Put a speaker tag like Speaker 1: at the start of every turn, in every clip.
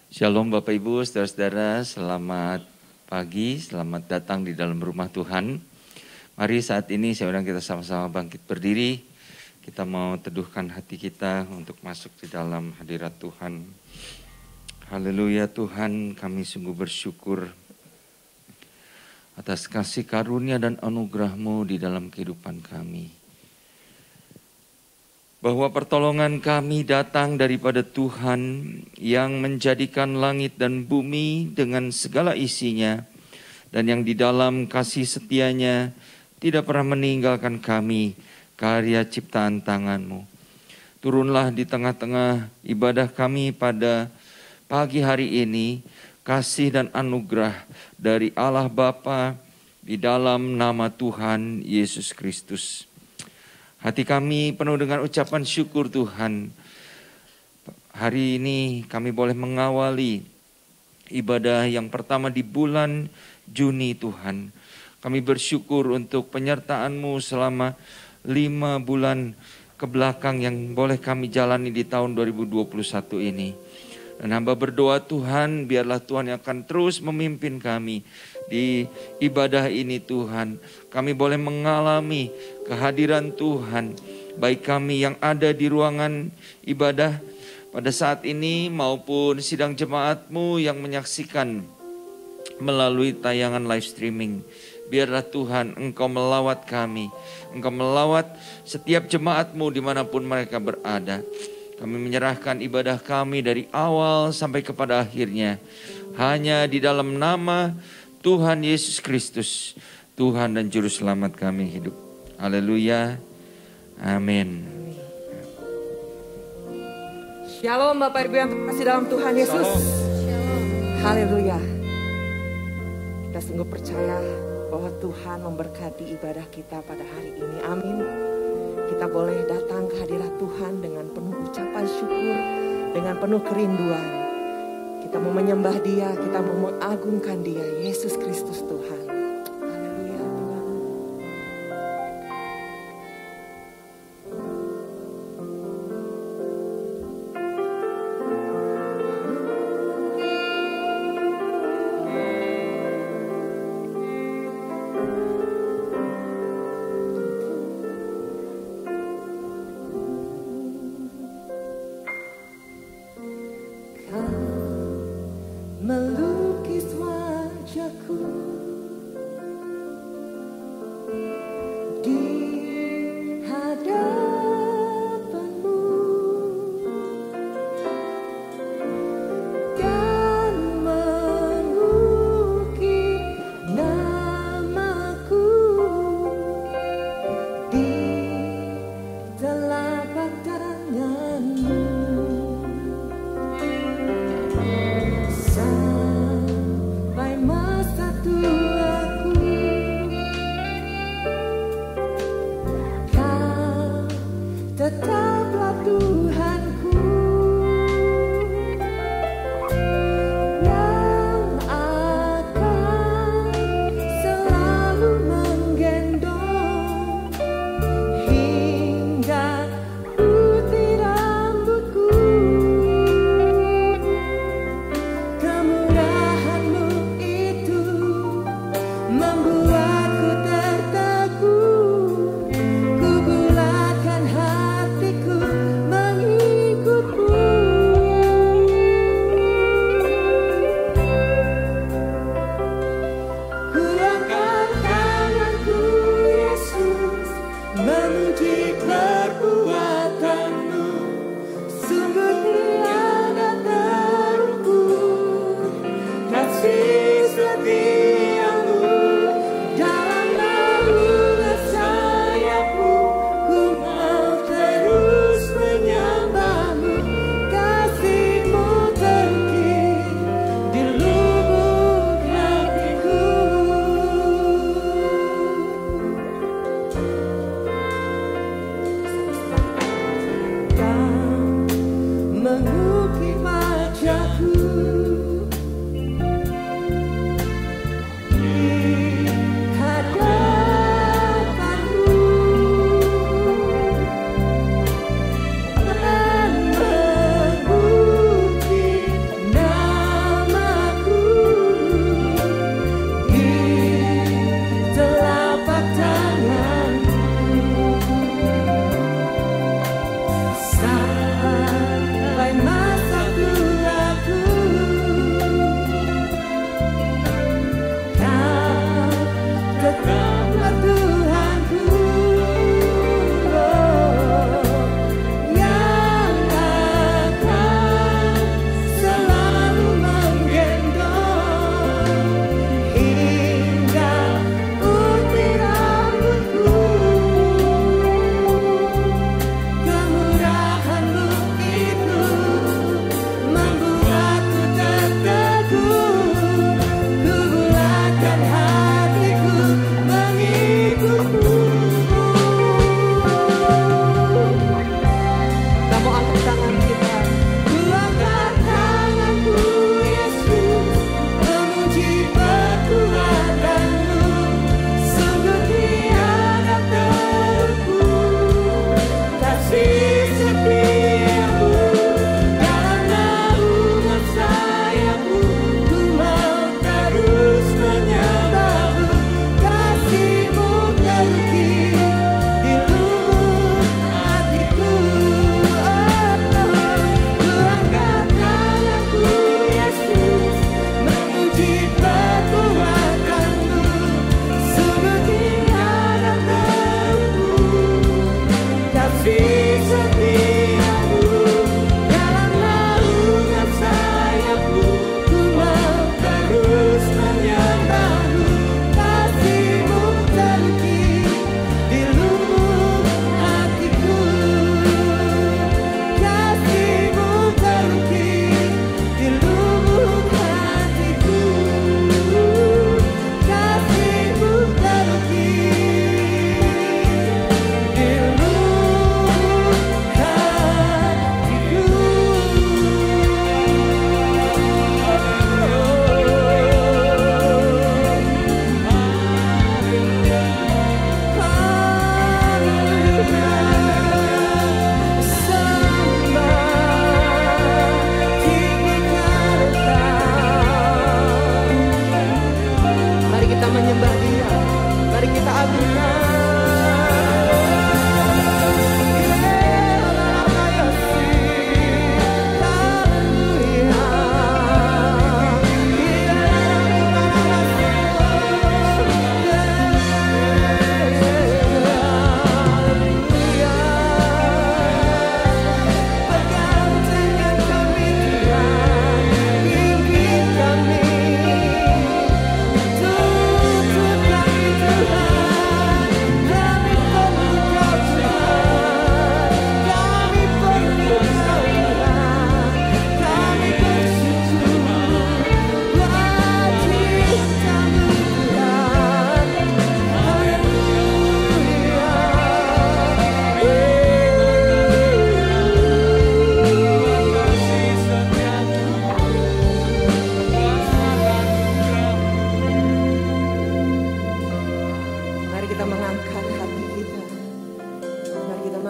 Speaker 1: Shalom Bapak Ibu, saudara-saudara, selamat pagi, selamat datang di dalam rumah Tuhan. Mari saat ini saya undang kita sama-sama bangkit berdiri. Kita mau teduhkan hati kita untuk masuk di dalam hadirat Tuhan. Haleluya Tuhan, kami sungguh bersyukur atas kasih karunia dan anugerah-Mu di dalam kehidupan kami. Bahwa pertolongan kami datang daripada Tuhan yang menjadikan langit dan bumi dengan segala isinya, dan yang di dalam kasih setianya tidak pernah meninggalkan kami, karya ciptaan tangan-Mu. Turunlah di tengah-tengah ibadah kami pada pagi hari ini, kasih dan anugerah dari Allah Bapa di dalam nama Tuhan Yesus Kristus. Hati kami penuh dengan ucapan syukur Tuhan. Hari ini kami boleh mengawali ibadah yang pertama di bulan Juni Tuhan. Kami bersyukur untuk penyertaan-Mu selama 5 bulan kebelakang yang boleh kami jalani di tahun 2021 ini. Dan hamba berdoa Tuhan, biarlah Tuhan yang akan terus memimpin kami di ibadah ini Tuhan. Kami boleh mengalami kehadiran Tuhan, baik kami yang ada di ruangan ibadah pada saat ini maupun sidang jemaat-Mu yang menyaksikan melalui tayangan live streaming. Biarlah Tuhan Engkau melawat kami, Engkau melawat setiap jemaat-Mu dimanapun mereka berada. Kami menyerahkan ibadah kami dari awal sampai kepada akhirnya hanya di dalam nama Tuhan Yesus Kristus, Tuhan dan Juru Selamat kami hidup. Haleluya, amin.
Speaker 2: Shalom Bapak Ibu yang terkasih dalam Tuhan Yesus. Haleluya. Kita sungguh percaya bahwa Tuhan memberkati ibadah kita pada hari ini. Amin. Kita boleh datang ke hadirat Tuhan dengan penuh ucapan syukur, dengan penuh kerinduan. Kita mau menyembah Dia, kita mau mengagungkan Dia, Yesus Kristus Tuhan. Haleluya Tuhan. Melukis wajahku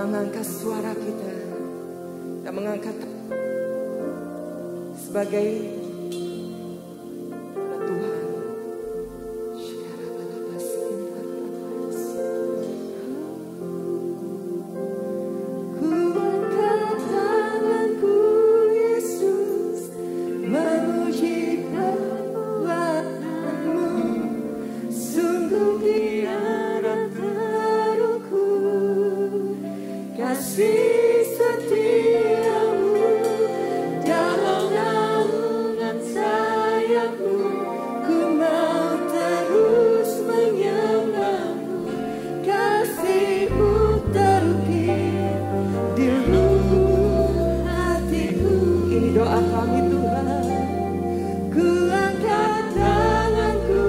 Speaker 2: mengangkat suara kita dan mengangkat sebagai Tuhan. Ku angkat tanganku Yesus, memuji perbuatanmu, sungguh tiada terukur kasih setiamu. Dalam naungan sayapmu, ku mau terus menyembahmu. Kasihmu terukir di lubuk hatiku. Ini doa kami Tuhan. Ku angkat tanganku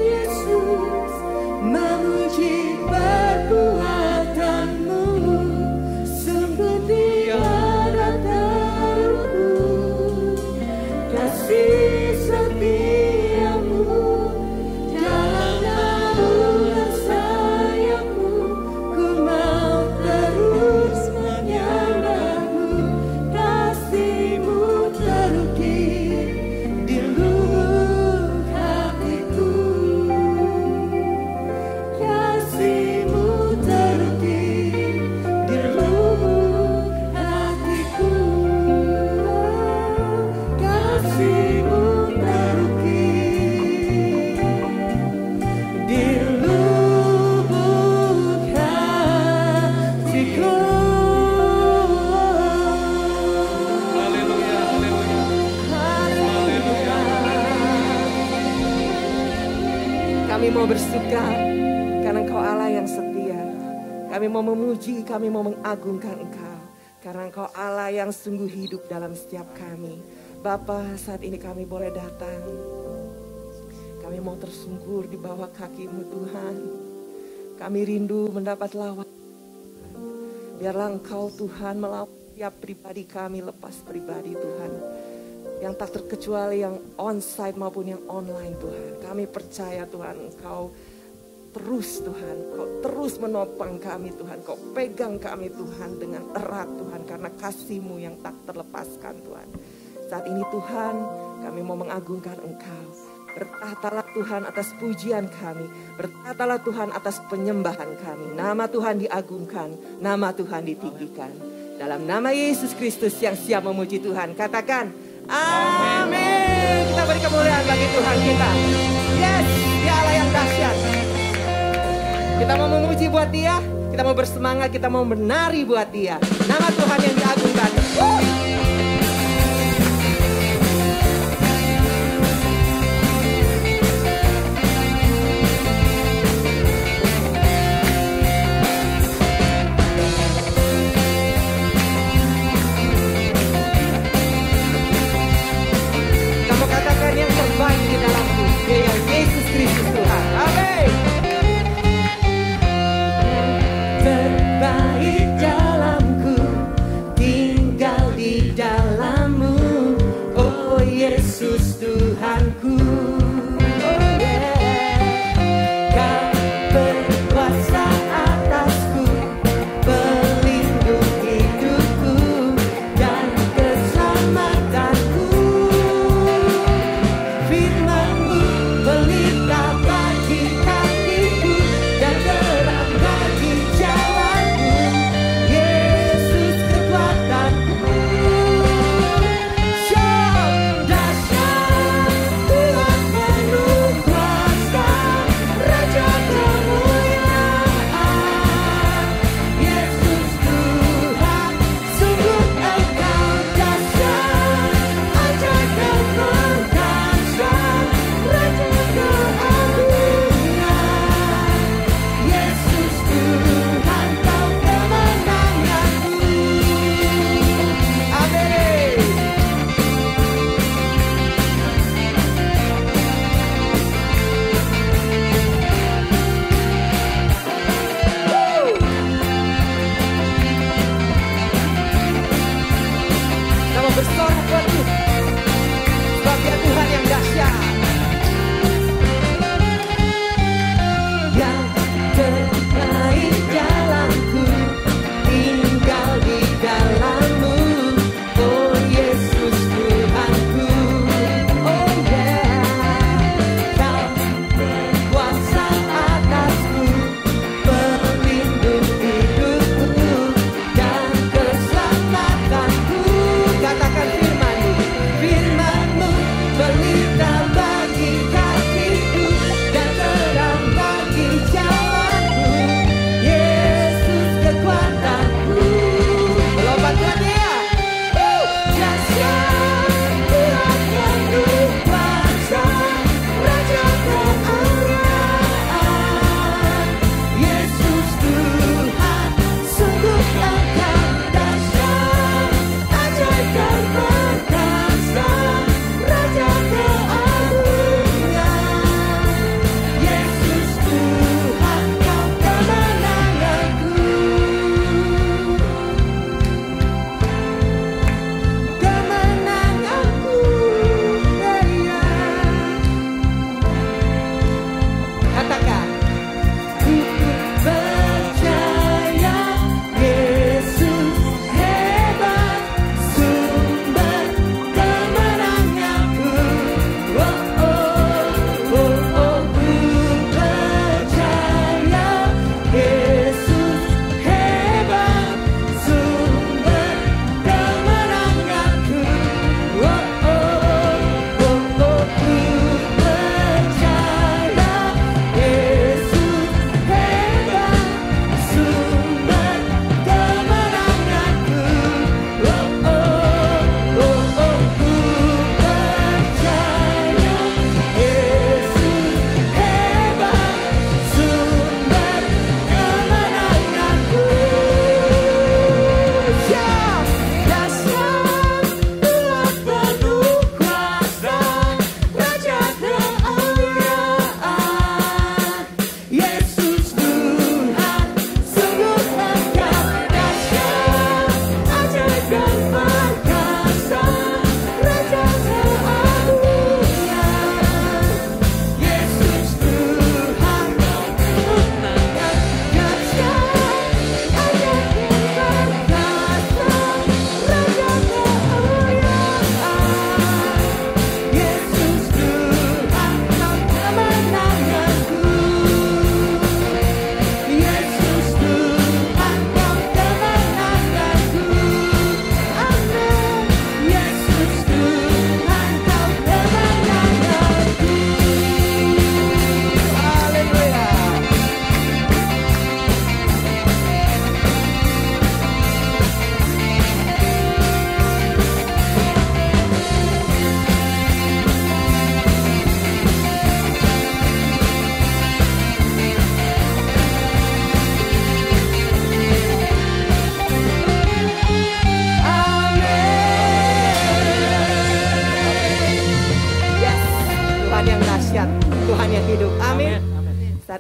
Speaker 2: Yesus, memuji perbuatanmu, sungguh tiada terukur kasih setiamu. Dalam naungan sayapmu, ku mau terus menyembahmu. Kasihmu terukir di lubuk hatiku. Kasihmu terukir di lubuk hatiku. Kasihmu terukir di lubuk hatiku.
Speaker 1: Haleluya, haleluya. Haleluya.
Speaker 2: Kami mau bersuka karena Engkau Allah yang setia. Kami mau memuji, kami mau mengagungkan Engkau karena Engkau Allah yang sungguh hidup dalam setiap kami. Bapa, saat ini kami boleh datang. Kami mau tersungkur di bawah kaki-Mu Tuhan. Kami rindu mendapat lawat. Biarlah Engkau Tuhan melawat setiap pribadi kami, lepas pribadi Tuhan. Yang tak terkecuali yang onsite maupun yang online Tuhan. Kami percaya Tuhan Engkau terus Tuhan. Kau terus menopang kami Tuhan. Kau pegang kami Tuhan dengan erat Tuhan. Karena kasih-Mu yang tak terlepaskan Tuhan. Saat ini Tuhan kami mau mengagungkan Engkau. Bertahtalah Tuhan atas pujian kami. Bertahtalah Tuhan atas penyembahan kami. Nama Tuhan diagungkan. Nama Tuhan ditinggikan. Dalam nama Yesus Kristus yang siap memuji Tuhan. Katakan amin. Kita beri kemuliaan bagi Tuhan kita. Yes, Dia Allah yang dahsyat. Kita mau memuji buat Dia. Kita mau bersemangat, kita mau menari buat Dia. Nama Tuhan yang diagungkan. Kamu katakan yang terbaik di dalamku, Dia Yesus Kristus Tuhan. Amin. Terbaik dalamku, tinggal di dalam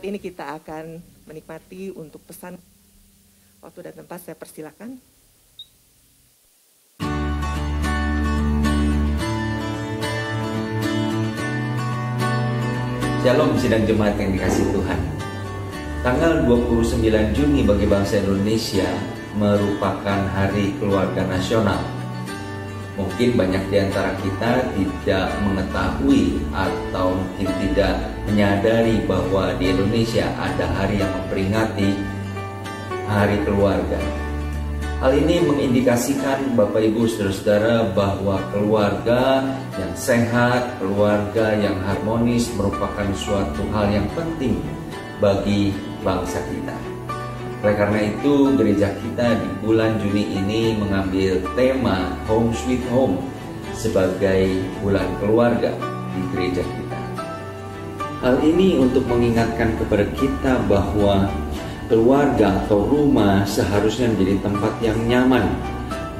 Speaker 2: saat ini kita akan menikmati untuk pesan. Waktu dan tempat saya persilakan.
Speaker 3: Shalom sidang jemaat yang dikasihi Tuhan. Tanggal 29 Juni bagi bangsa Indonesia merupakan Hari Keluarga Nasional. Mungkin banyak di antara kita tidak mengetahui atau mungkin tidak menyadari bahwa di Indonesia ada hari yang memperingati Hari Keluarga. Hal ini mengindikasikan Bapak Ibu Saudara-saudara bahwa keluarga yang sehat, keluarga yang harmonis merupakan suatu hal yang penting bagi bangsa kita. Oleh karena itu, gereja kita di bulan Juni ini mengambil tema Home Sweet Home sebagai bulan keluarga di gereja kita. Hal ini untuk mengingatkan kepada kita bahwa keluarga atau rumah seharusnya menjadi tempat yang nyaman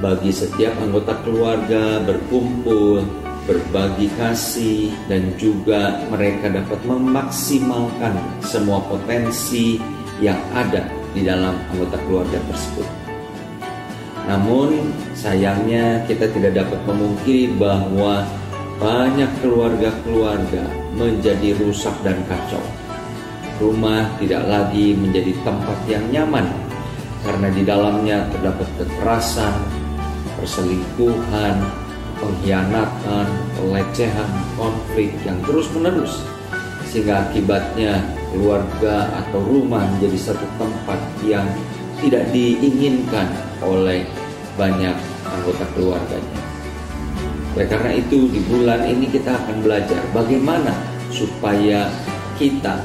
Speaker 3: bagi setiap anggota keluarga berkumpul, berbagi kasih, dan juga mereka dapat memaksimalkan semua potensi yang ada di dalam anggota keluarga tersebut. Namun sayangnya kita tidak dapat memungkiri bahwa banyak keluarga-keluarga menjadi rusak dan kacau. Rumah tidak lagi menjadi tempat yang nyaman karena di dalamnya terdapat kekerasan, perselingkuhan, pengkhianatan, pelecehan, konflik yang terus-menerus, sehingga akibatnya keluarga atau rumah menjadi satu tempat yang tidak diinginkan oleh banyak anggota keluarganya. Oleh karena itu di bulan ini kita akan belajar bagaimana supaya kita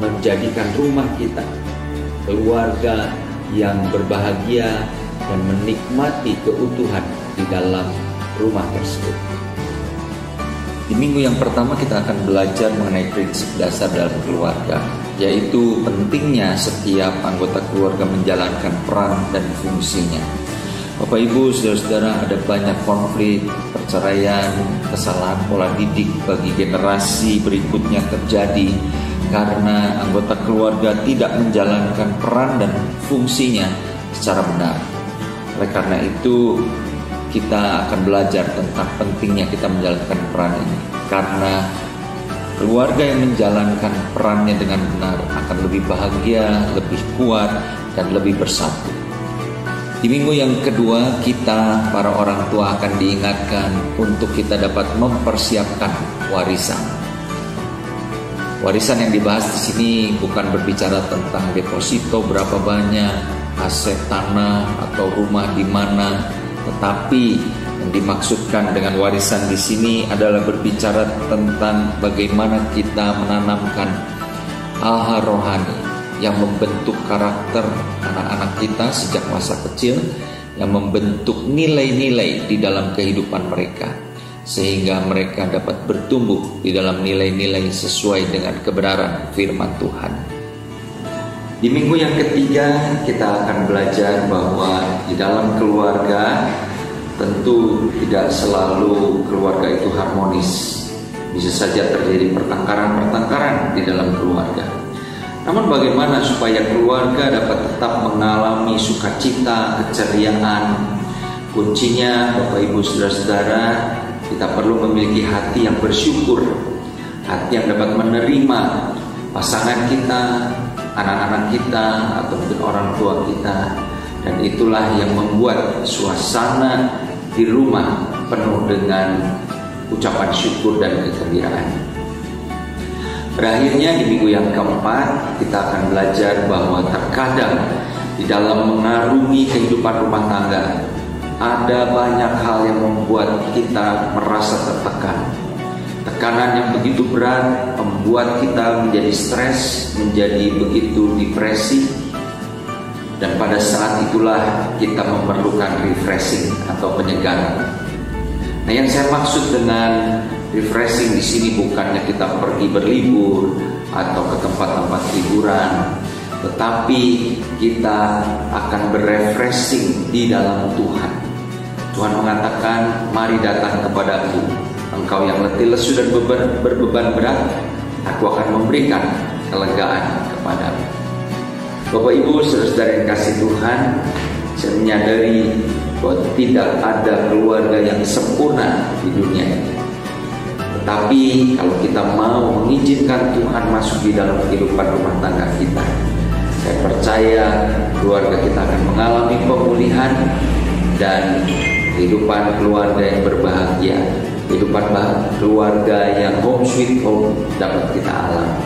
Speaker 3: menjadikan rumah kita keluarga yang berbahagia dan menikmati keutuhan di dalam rumah tersebut. Di minggu yang pertama kita akan belajar mengenai prinsip dasar dalam keluarga, yaitu pentingnya setiap anggota keluarga menjalankan peran dan fungsinya. Bapak Ibu Saudara-saudara, ada banyak konflik, perceraian, kesalahan pola didik bagi generasi berikutnya terjadi karena anggota keluarga tidak menjalankan peran dan fungsinya secara benar. Oleh karena itu, kita akan belajar tentang pentingnya kita menjalankan peran ini. Karena keluarga yang menjalankan perannya dengan benar akan lebih bahagia, lebih kuat, dan lebih bersatu. Di minggu yang kedua, kita para orang tua akan diingatkan untuk kita dapat mempersiapkan warisan. Warisan yang dibahas di sini bukan berbicara tentang deposito berapa banyak, aset tanah atau rumah di mana, tetapi yang dimaksudkan dengan warisan di sini adalah berbicara tentang bagaimana kita menanamkan hal-hal rohani yang membentuk karakter anak-anak kita sejak masa kecil, yang membentuk nilai-nilai di dalam kehidupan mereka, sehingga mereka dapat bertumbuh di dalam nilai-nilai sesuai dengan kebenaran firman Tuhan. Di minggu yang ketiga kita akan belajar bahwa di dalam keluarga tentu tidak selalu keluarga itu harmonis. Bisa saja terjadi pertengkaran-pertengkaran di dalam keluarga. Namun bagaimana supaya keluarga dapat tetap mengalami sukacita, keceriaan? Kuncinya Bapak Ibu Saudara-saudara, kita perlu memiliki hati yang bersyukur, hati yang dapat menerima pasangan kita, anak-anak kita, atau mungkin orang tua kita. Dan itulah yang membuat suasana di rumah penuh dengan ucapan syukur dan kegembiraan. Berakhirnya di minggu yang keempat kita akan belajar bahwa terkadang di dalam mengarungi kehidupan rumah tangga ada banyak hal yang membuat kita merasa tertekan. Tekanan yang begitu berat membuat kita menjadi stres, menjadi begitu depresi, dan pada saat itulah kita memerlukan refreshing atau penyegaran. Nah, yang saya maksud dengan refreshing di sini bukannya kita pergi berlibur atau ke tempat-tempat hiburan, tetapi kita akan berefreshing di dalam Tuhan. Tuhan mengatakan, mari datang kepadaku, engkau yang letih lesu dan berbeban berat, aku akan memberikan kelegaan kepadamu. Bapak Ibu saudara-saudara yang kasih Tuhan, saya menyadari bahwa tidak ada keluarga yang sempurna di dunia ini. Tetapi kalau kita mau mengizinkan Tuhan masuk di dalam kehidupan rumah tangga kita, saya percaya keluarga kita akan mengalami pemulihan dan kehidupan keluarga yang berbahagia, kehidupan keluarga yang home sweet home dapat kita alami.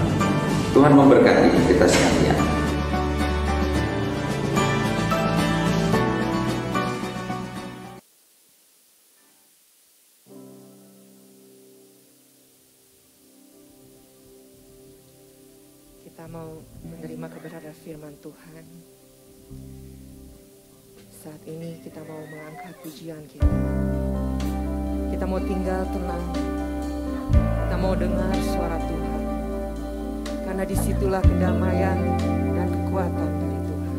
Speaker 3: Tuhan memberkati kita sekalian.
Speaker 2: Kita mau menerima kebenaran firman Tuhan. Saat ini kita mau mengangkat pujian kita. Kita mau tinggal tenang. Kita mau dengar suara Tuhan. Karena disitulah kedamaian dan kekuatan dari Tuhan.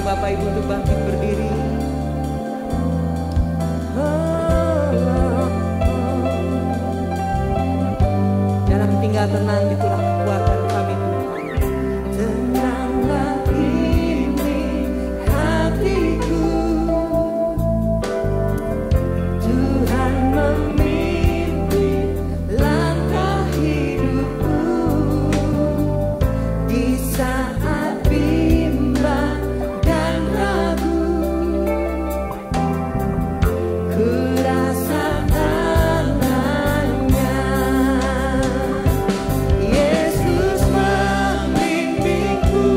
Speaker 2: Bapak Ibu untuk bangkit berdiri. Dalam tinggal tenang itulah kekuatan kami Tuhan. Tenanglah ini hatiku, Tuhan memimpin langkah hidupku di saat bimbang dan ragu. Ku rasa tangannya, Yesus membimbingku,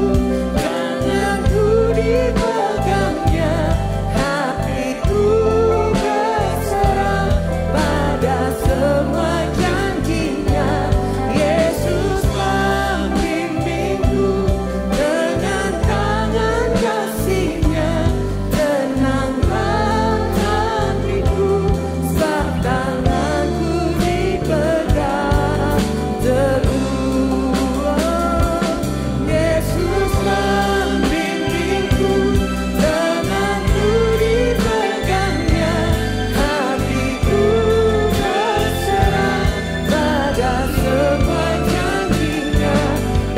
Speaker 2: tanganku dipegangnya, hatiku berserah pada semua janjinya. Yesus membimbingku dengan tangan kasih-Nya, tenanglah hatiku, sebab tanganku dipegang teguh. Yesus membimbingku, tanganku dipegangnya, hatiku berserah pada semua janjinya.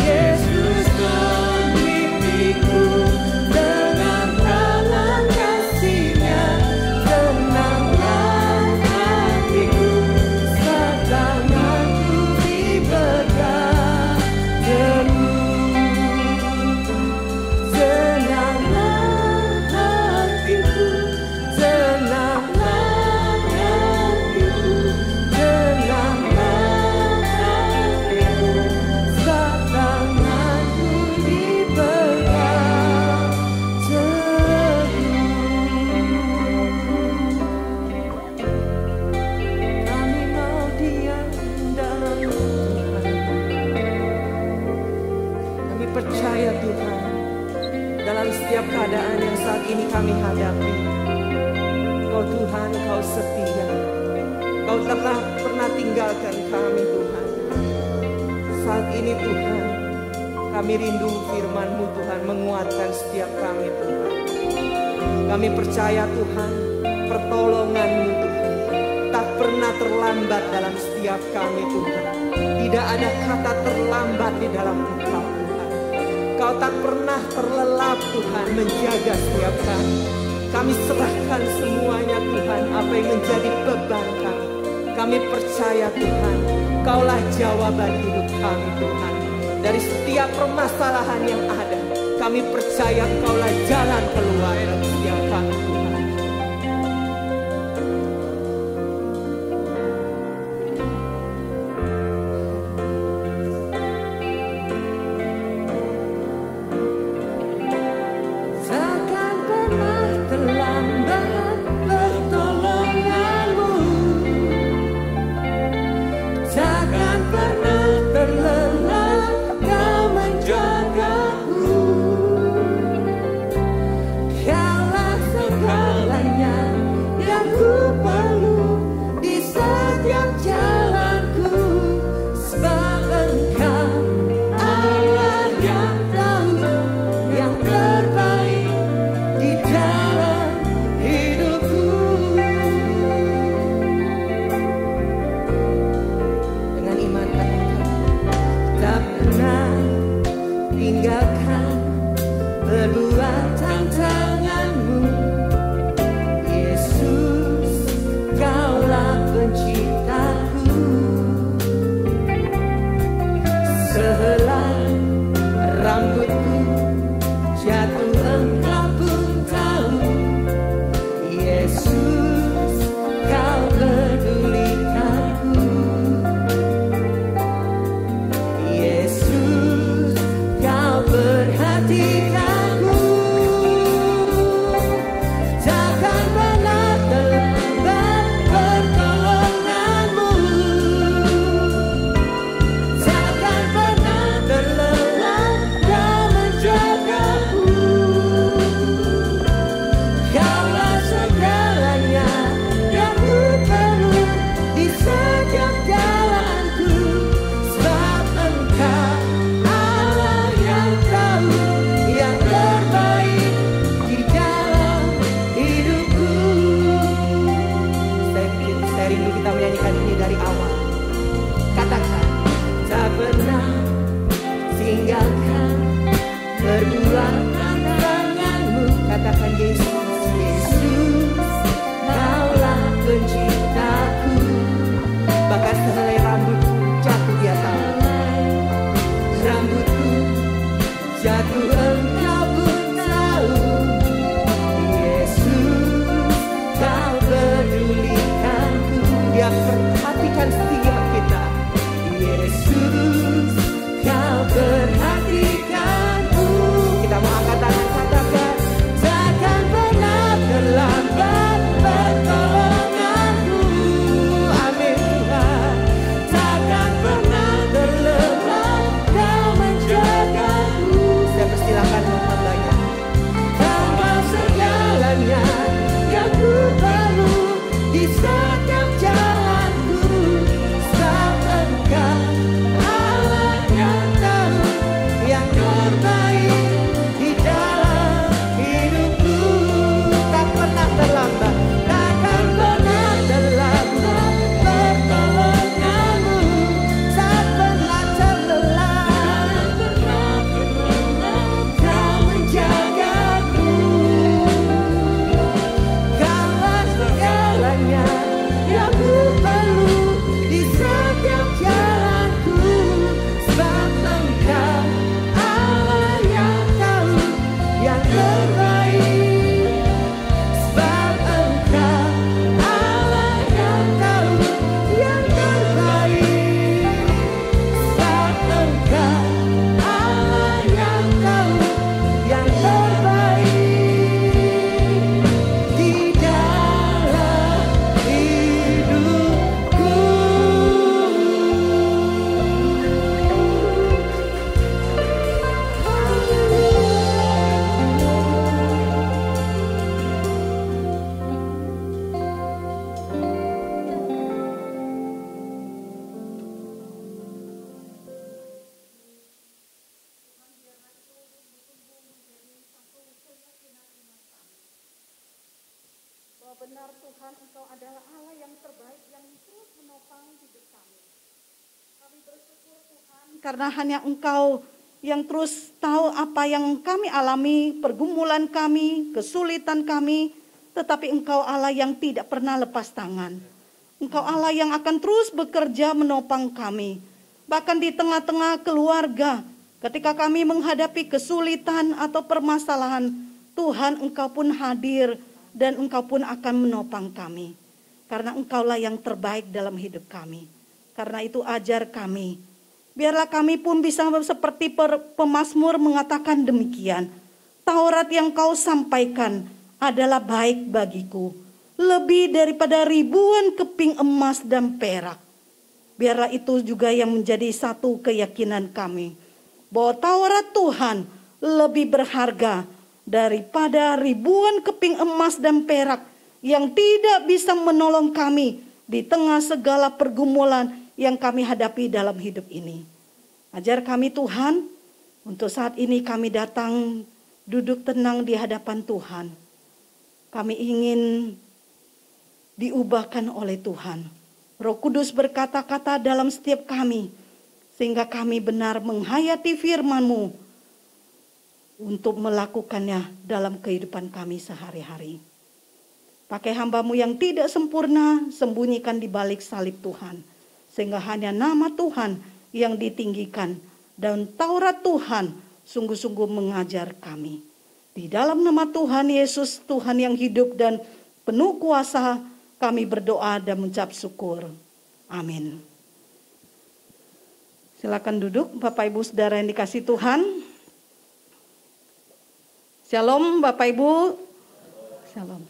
Speaker 2: Yesus membimbingku dengan tangan kasih-Nya, tenanglah hatiku, sebab tanganku dipegang teguh. Tenanglah hatiku, tenanglah hatiku, tenanglah hatiku, sebab tanganku dipegang teguh. Kami mau diam dalam Tuhan. Kami percaya Tuhan, dalam setiap keadaan yang saat ini kami hadapi, Kau Tuhan, Kau setia. Kau telah pernah tinggal tinggalkan kami Tuhan. Saat ini Tuhan, kami rindu firman-Mu Tuhan, menguatkan setiap kami Tuhan. Kami percaya Tuhan, pertolongan-Mu Tuhan tak pernah terlambat dalam setiap kami Tuhan. Tidak ada kata terlambat di dalam Engkau Tuhan. Kau tak pernah terlelap Tuhan menjaga setiap kami. Kami serahkan semuanya Tuhan, apa yang menjadi beban kami. Kami percaya Tuhan, Kaulah jawaban hidup kami Tuhan. Dari setiap permasalahan yang ada, kami percaya Kaulah jalan keluar dari setiap kami Tuhan.
Speaker 4: benar Tuhan, Engkau adalah Allah yang terbaik yang terus menopang hidup kami. Kami bersyukur Tuhan karena hanya Engkau yang terus tahu apa yang kami alami, pergumulan kami, kesulitan kami, tetapi Engkau Allah yang tidak pernah lepas tangan. Engkau Allah yang akan terus bekerja menopang kami. Bahkan di tengah-tengah keluarga, ketika kami menghadapi kesulitan atau permasalahan, Tuhan Engkau pun hadir dan Engkau pun akan menopang kami. Karena Engkaulah yang terbaik dalam hidup kami. Karena itu ajar kami. Biarlah kami pun bisa seperti pemazmur mengatakan demikian. Taurat yang Kau sampaikan adalah baik bagiku. Lebih daripada ribuan keping emas dan perak. Biarlah itu juga yang menjadi satu keyakinan kami. Bahwa Taurat Tuhan lebih berharga daripada ribuan keping emas dan perak yang tidak bisa menolong kami di tengah segala pergumulan yang kami hadapi dalam hidup ini. Ajar kami Tuhan, untuk saat ini kami datang duduk tenang di hadapan Tuhan. Kami ingin diubahkan oleh Tuhan. Roh Kudus berkata-kata dalam setiap kami, sehingga kami benar menghayati firman-Mu untuk melakukannya dalam kehidupan kami sehari-hari. Pakai hamba-Mu yang tidak sempurna, sembunyikan di balik salib Tuhan. Sehingga hanya nama Tuhan yang ditinggikan dan Taurat Tuhan sungguh-sungguh mengajar kami. Di dalam nama Tuhan Yesus, Tuhan yang hidup dan penuh kuasa, kami berdoa dan mengucap syukur. Amin. Silakan duduk Bapak Ibu Saudara yang dikasihi Tuhan. Shalom Bapak Ibu. Shalom.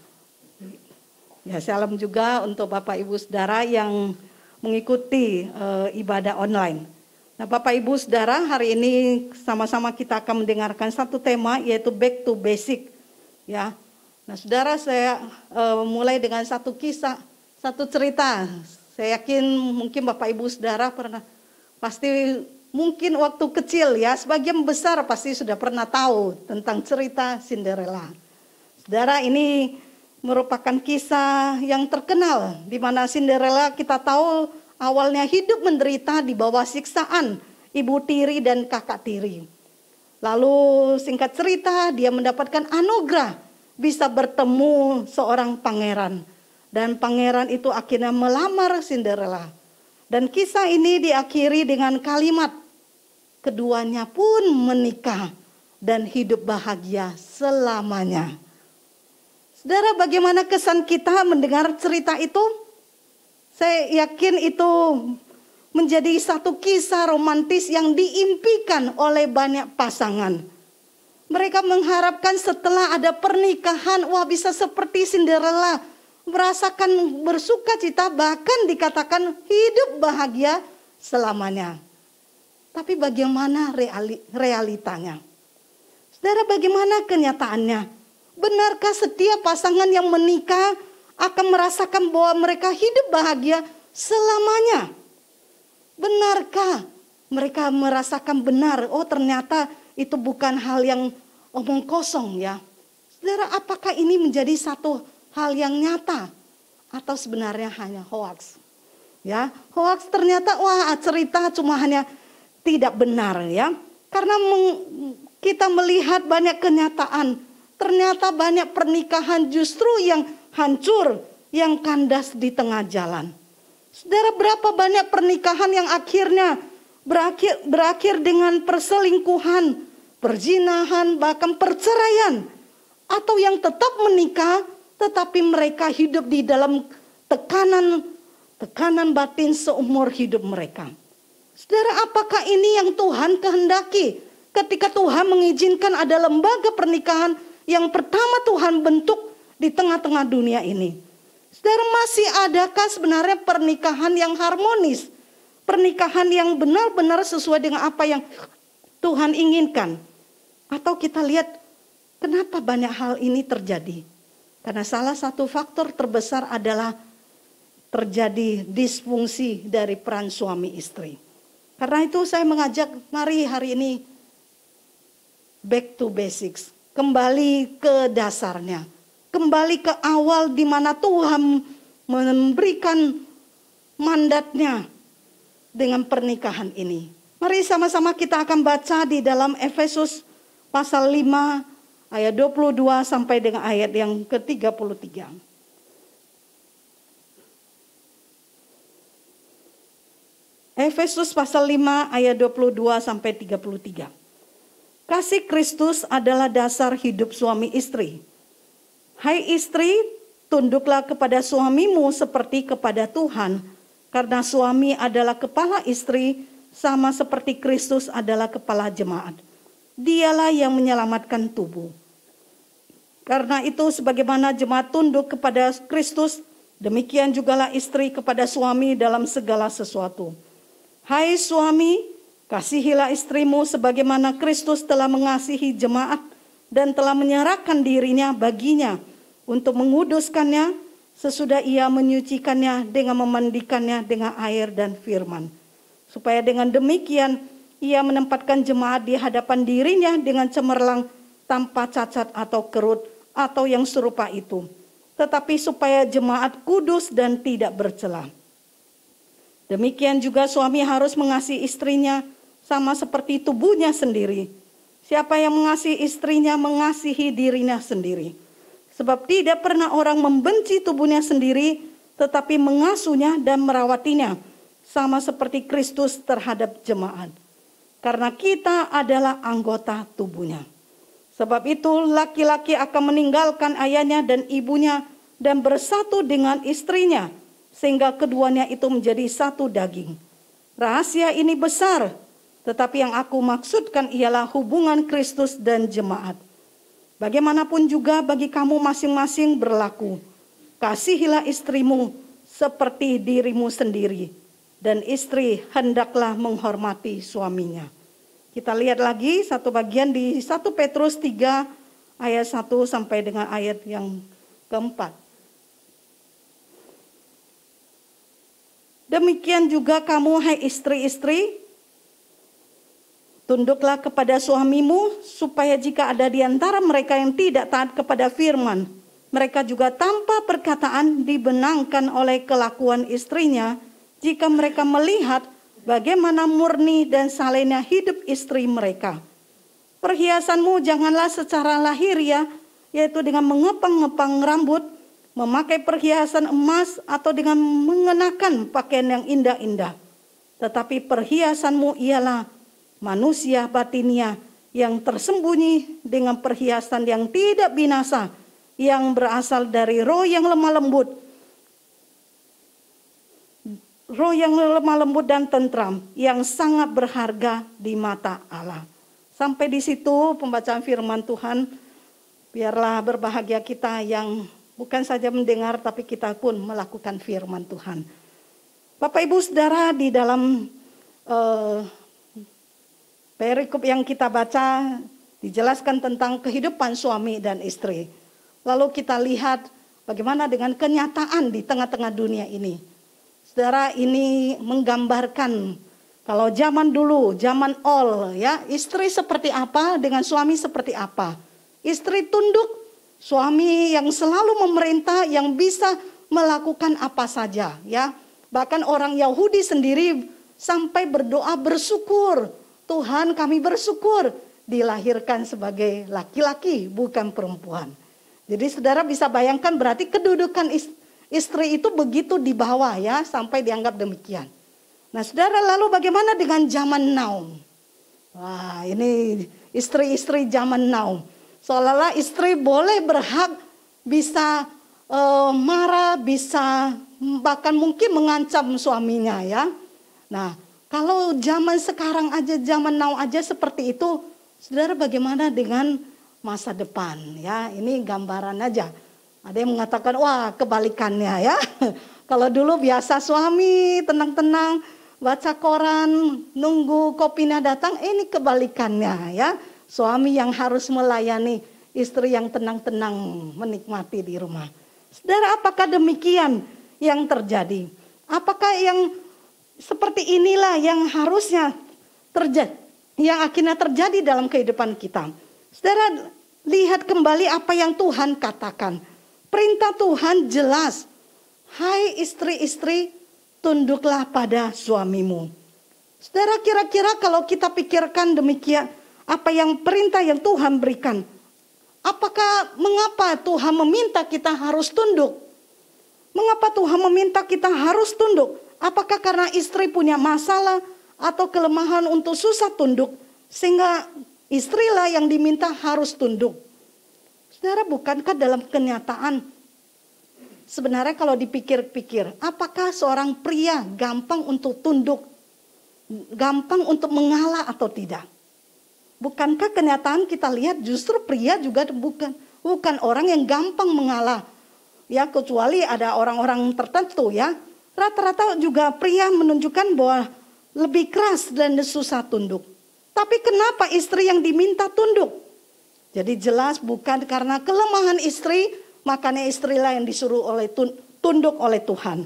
Speaker 4: Ya, shalom juga untuk Bapak Ibu Saudara yang mengikuti ibadah online. Nah Bapak Ibu Saudara, hari ini sama-sama kita akan mendengarkan satu tema, yaitu back to basic. Ya. Nah Saudara, saya mulai dengan satu kisah, satu cerita. Saya yakin mungkin Bapak Ibu Saudara pasti mungkin waktu kecil ya, sebagian besar pasti sudah pernah tahu tentang cerita Cinderella. Saudara, ini merupakan kisah yang terkenal di mana Cinderella kita tahu awalnya hidup menderita di bawah siksaan ibu tiri dan kakak tiri. Lalu singkat cerita dia mendapatkan anugerah bisa bertemu seorang pangeran, dan pangeran itu akhirnya melamar Cinderella. Dan kisah ini diakhiri dengan kalimat keduanya pun menikah dan hidup bahagia selamanya. Saudara, bagaimana kesan kita mendengar cerita itu? Saya yakin itu menjadi satu kisah romantis yang diimpikan oleh banyak pasangan. Mereka mengharapkan setelah ada pernikahan, wah bisa seperti Cinderella, merasakan bersuka cita, bahkan dikatakan hidup bahagia selamanya. Tapi bagaimana realitanya? Saudara, bagaimana kenyataannya? Benarkah setiap pasangan yang menikah akan merasakan bahwa mereka hidup bahagia selamanya? Benarkah mereka merasakan benar? Oh ternyata itu bukan hal yang omong kosong ya. Saudara, apakah ini menjadi satu hal yang nyata atau sebenarnya hanya hoax? Ya, hoax ternyata cerita cuma hanya tidak benar ya. Karena kita melihat banyak kenyataan. Ternyata banyak pernikahan justru yang hancur, yang kandas di tengah jalan. Saudara, berapa banyak pernikahan yang akhirnya berakhir dengan perselingkuhan, perzinahan, bahkan perceraian. Atau yang tetap menikah, tetapi mereka hidup di dalam tekanan batin seumur hidup mereka. Saudara, apakah ini yang Tuhan kehendaki? Ketika Tuhan mengizinkan ada lembaga pernikahan yang pertama Tuhan bentuk di tengah-tengah dunia ini. Saudara, masih adakah sebenarnya pernikahan yang harmonis? Pernikahan yang benar-benar sesuai dengan apa yang Tuhan inginkan? Atau kita lihat kenapa banyak hal ini terjadi? Karena salah satu faktor terbesar adalah terjadi disfungsi dari peran suami istri. Karena itu saya mengajak mari hari ini back to basics. Kembali ke dasarnya. kembali ke awal di mana Tuhan memberikan mandatnya dengan pernikahan ini. Mari sama-sama kita akan baca di dalam Efesus pasal 5 ayat 22 sampai dengan ayat yang ke-33. Efesus pasal 5 ayat 22 sampai 33. Kasih Kristus adalah dasar hidup suami istri. Hai istri, tunduklah kepada suamimu seperti kepada Tuhan, karena suami adalah kepala istri, sama seperti Kristus adalah kepala jemaat. Dialah yang menyelamatkan tubuh. Karena itu sebagaimana jemaat tunduk kepada Kristus, demikian jugalah istri kepada suami dalam segala sesuatu. Hai suami, kasihilah istrimu sebagaimana Kristus telah mengasihi jemaat dan telah menyerahkan dirinya baginya untuk menguduskannya sesudah ia menyucikannya dengan memandikannya dengan air dan firman. Supaya dengan demikian ia menempatkan jemaat di hadapan dirinya dengan cemerlang tanpa cacat atau kerut atau yang serupa itu. Tetapi supaya jemaat kudus dan tidak bercela. Demikian juga suami harus mengasihi istrinya sama seperti tubuhnya sendiri. Siapa yang mengasihi istrinya mengasihi dirinya sendiri. Sebab tidak pernah orang membenci tubuhnya sendiri, tetapi mengasuhnya dan merawatinya, sama seperti Kristus terhadap jemaat. Karena kita adalah anggota tubuhnya. Sebab itu laki-laki akan meninggalkan ayahnya dan ibunya dan bersatu dengan istrinya, sehingga keduanya itu menjadi satu daging. Rahasia ini besar, tetapi yang aku maksudkan ialah hubungan Kristus dan jemaat. Bagaimanapun juga bagi kamu masing-masing berlaku. Kasihilah istrimu seperti dirimu sendiri. Dan istri hendaklah menghormati suaminya. Kita lihat lagi satu bagian di 1 Petrus 3 ayat 1 sampai dengan ayat yang keempat. Demikian juga kamu hai istri-istri, tunduklah kepada suamimu, supaya jika ada di antara mereka yang tidak taat kepada firman, mereka juga tanpa perkataan dibenangkan oleh kelakuan istrinya, jika mereka melihat bagaimana murni dan salehnya hidup istri mereka. Perhiasanmu janganlah secara lahiriah, yaitu dengan mengepang-ngepang rambut, memakai perhiasan emas atau dengan mengenakan pakaian yang indah-indah. Tetapi perhiasanmu ialah manusia batinia yang tersembunyi dengan perhiasan yang tidak binasa, yang berasal dari roh yang lemah lembut. Roh yang lemah lembut dan tentram, yang sangat berharga di mata Allah. Sampai di situ pembacaan firman Tuhan. Biarlah berbahagia kita yang bukan saja mendengar, tapi kita pun melakukan firman Tuhan. Bapak Ibu Saudara, di dalam perikop yang kita baca dijelaskan tentang kehidupan suami dan istri. Lalu kita lihat bagaimana dengan kenyataan di tengah-tengah dunia ini. Saudara, ini menggambarkan kalau zaman dulu, zaman old ya, istri seperti apa dengan suami seperti apa. Istri tunduk, suami yang selalu memerintah, yang bisa melakukan apa saja ya. Bahkan orang Yahudi sendiri sampai berdoa bersyukur. Tuhan, kami bersyukur dilahirkan sebagai laki-laki bukan perempuan. Jadi saudara bisa bayangkan berarti kedudukan istri itu begitu di bawah ya, sampai dianggap demikian. Nah saudara, lalu bagaimana dengan zaman now? Wah, ini istri-istri zaman now. Seolah-olah istri boleh berhak bisa marah, bisa bahkan mungkin mengancam suaminya ya. Nah, kalau zaman sekarang aja, zaman now aja seperti itu, saudara bagaimana dengan masa depan ya? Ini gambaran aja. Ada yang mengatakan, wah kebalikannya ya. Kalau dulu biasa suami tenang-tenang baca koran, nunggu kopinya datang, ini kebalikannya ya. Suami yang harus melayani istri yang tenang-tenang menikmati di rumah. Saudara, apakah demikian yang terjadi? Apakah yang seperti inilah yang harusnya terjadi, yang akhirnya terjadi dalam kehidupan kita? Saudara, lihat kembali apa yang Tuhan katakan. perintah Tuhan jelas. Hai istri-istri, tunduklah pada suamimu. Saudara, kira-kira kalau kita pikirkan demikian, apa yang perintah yang Tuhan berikan, mengapa Tuhan meminta kita harus tunduk? Mengapa Tuhan meminta kita harus tunduk? Apakah karena istri punya masalah atau kelemahan untuk susah tunduk, sehingga istrilah yang diminta harus tunduk? Saudara, bukankah dalam kenyataan, sebenarnya kalau dipikir-pikir, apakah seorang pria gampang untuk tunduk, gampang untuk mengalah atau tidak? Bukankah kenyataan kita lihat justru pria juga bukan orang yang gampang mengalah. Ya, kecuali ada orang-orang tertentu ya. Rata-rata juga pria menunjukkan bahwa lebih keras dan susah tunduk. Tapi kenapa istri yang diminta tunduk? Jadi jelas bukan karena kelemahan istri, makanya istrilah yang disuruh tunduk oleh Tuhan.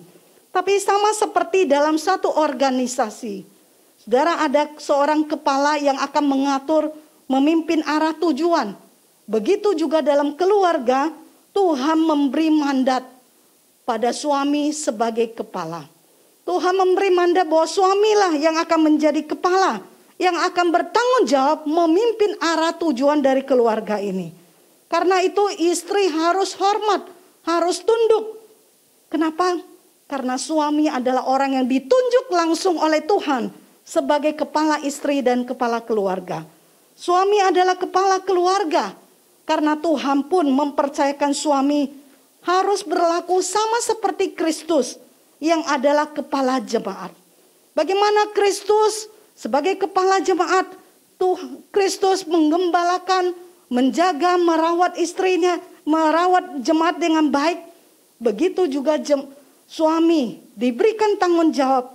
Speaker 4: Tapi sama seperti dalam satu organisasi. Saudara, ada seorang kepala yang akan mengatur, memimpin arah tujuan. Begitu juga dalam keluarga, Tuhan memberi mandat pada suami sebagai kepala. Tuhan memberi mandat bahwa suamilah yang akan menjadi kepala, yang akan bertanggung jawab memimpin arah tujuan dari keluarga ini. Karena itu istri harus hormat, harus tunduk. Kenapa? Karena suami adalah orang yang ditunjuk langsung oleh Tuhan sebagai kepala istri dan kepala keluarga. Suami adalah kepala keluarga. Karena Tuhan pun mempercayakan suami harus berlaku sama seperti Kristus yang adalah kepala jemaat. Bagaimana Kristus sebagai kepala jemaat, Kristus menggembalakan, menjaga, merawat istrinya, merawat jemaat dengan baik. Begitu juga suami diberikan tanggung jawab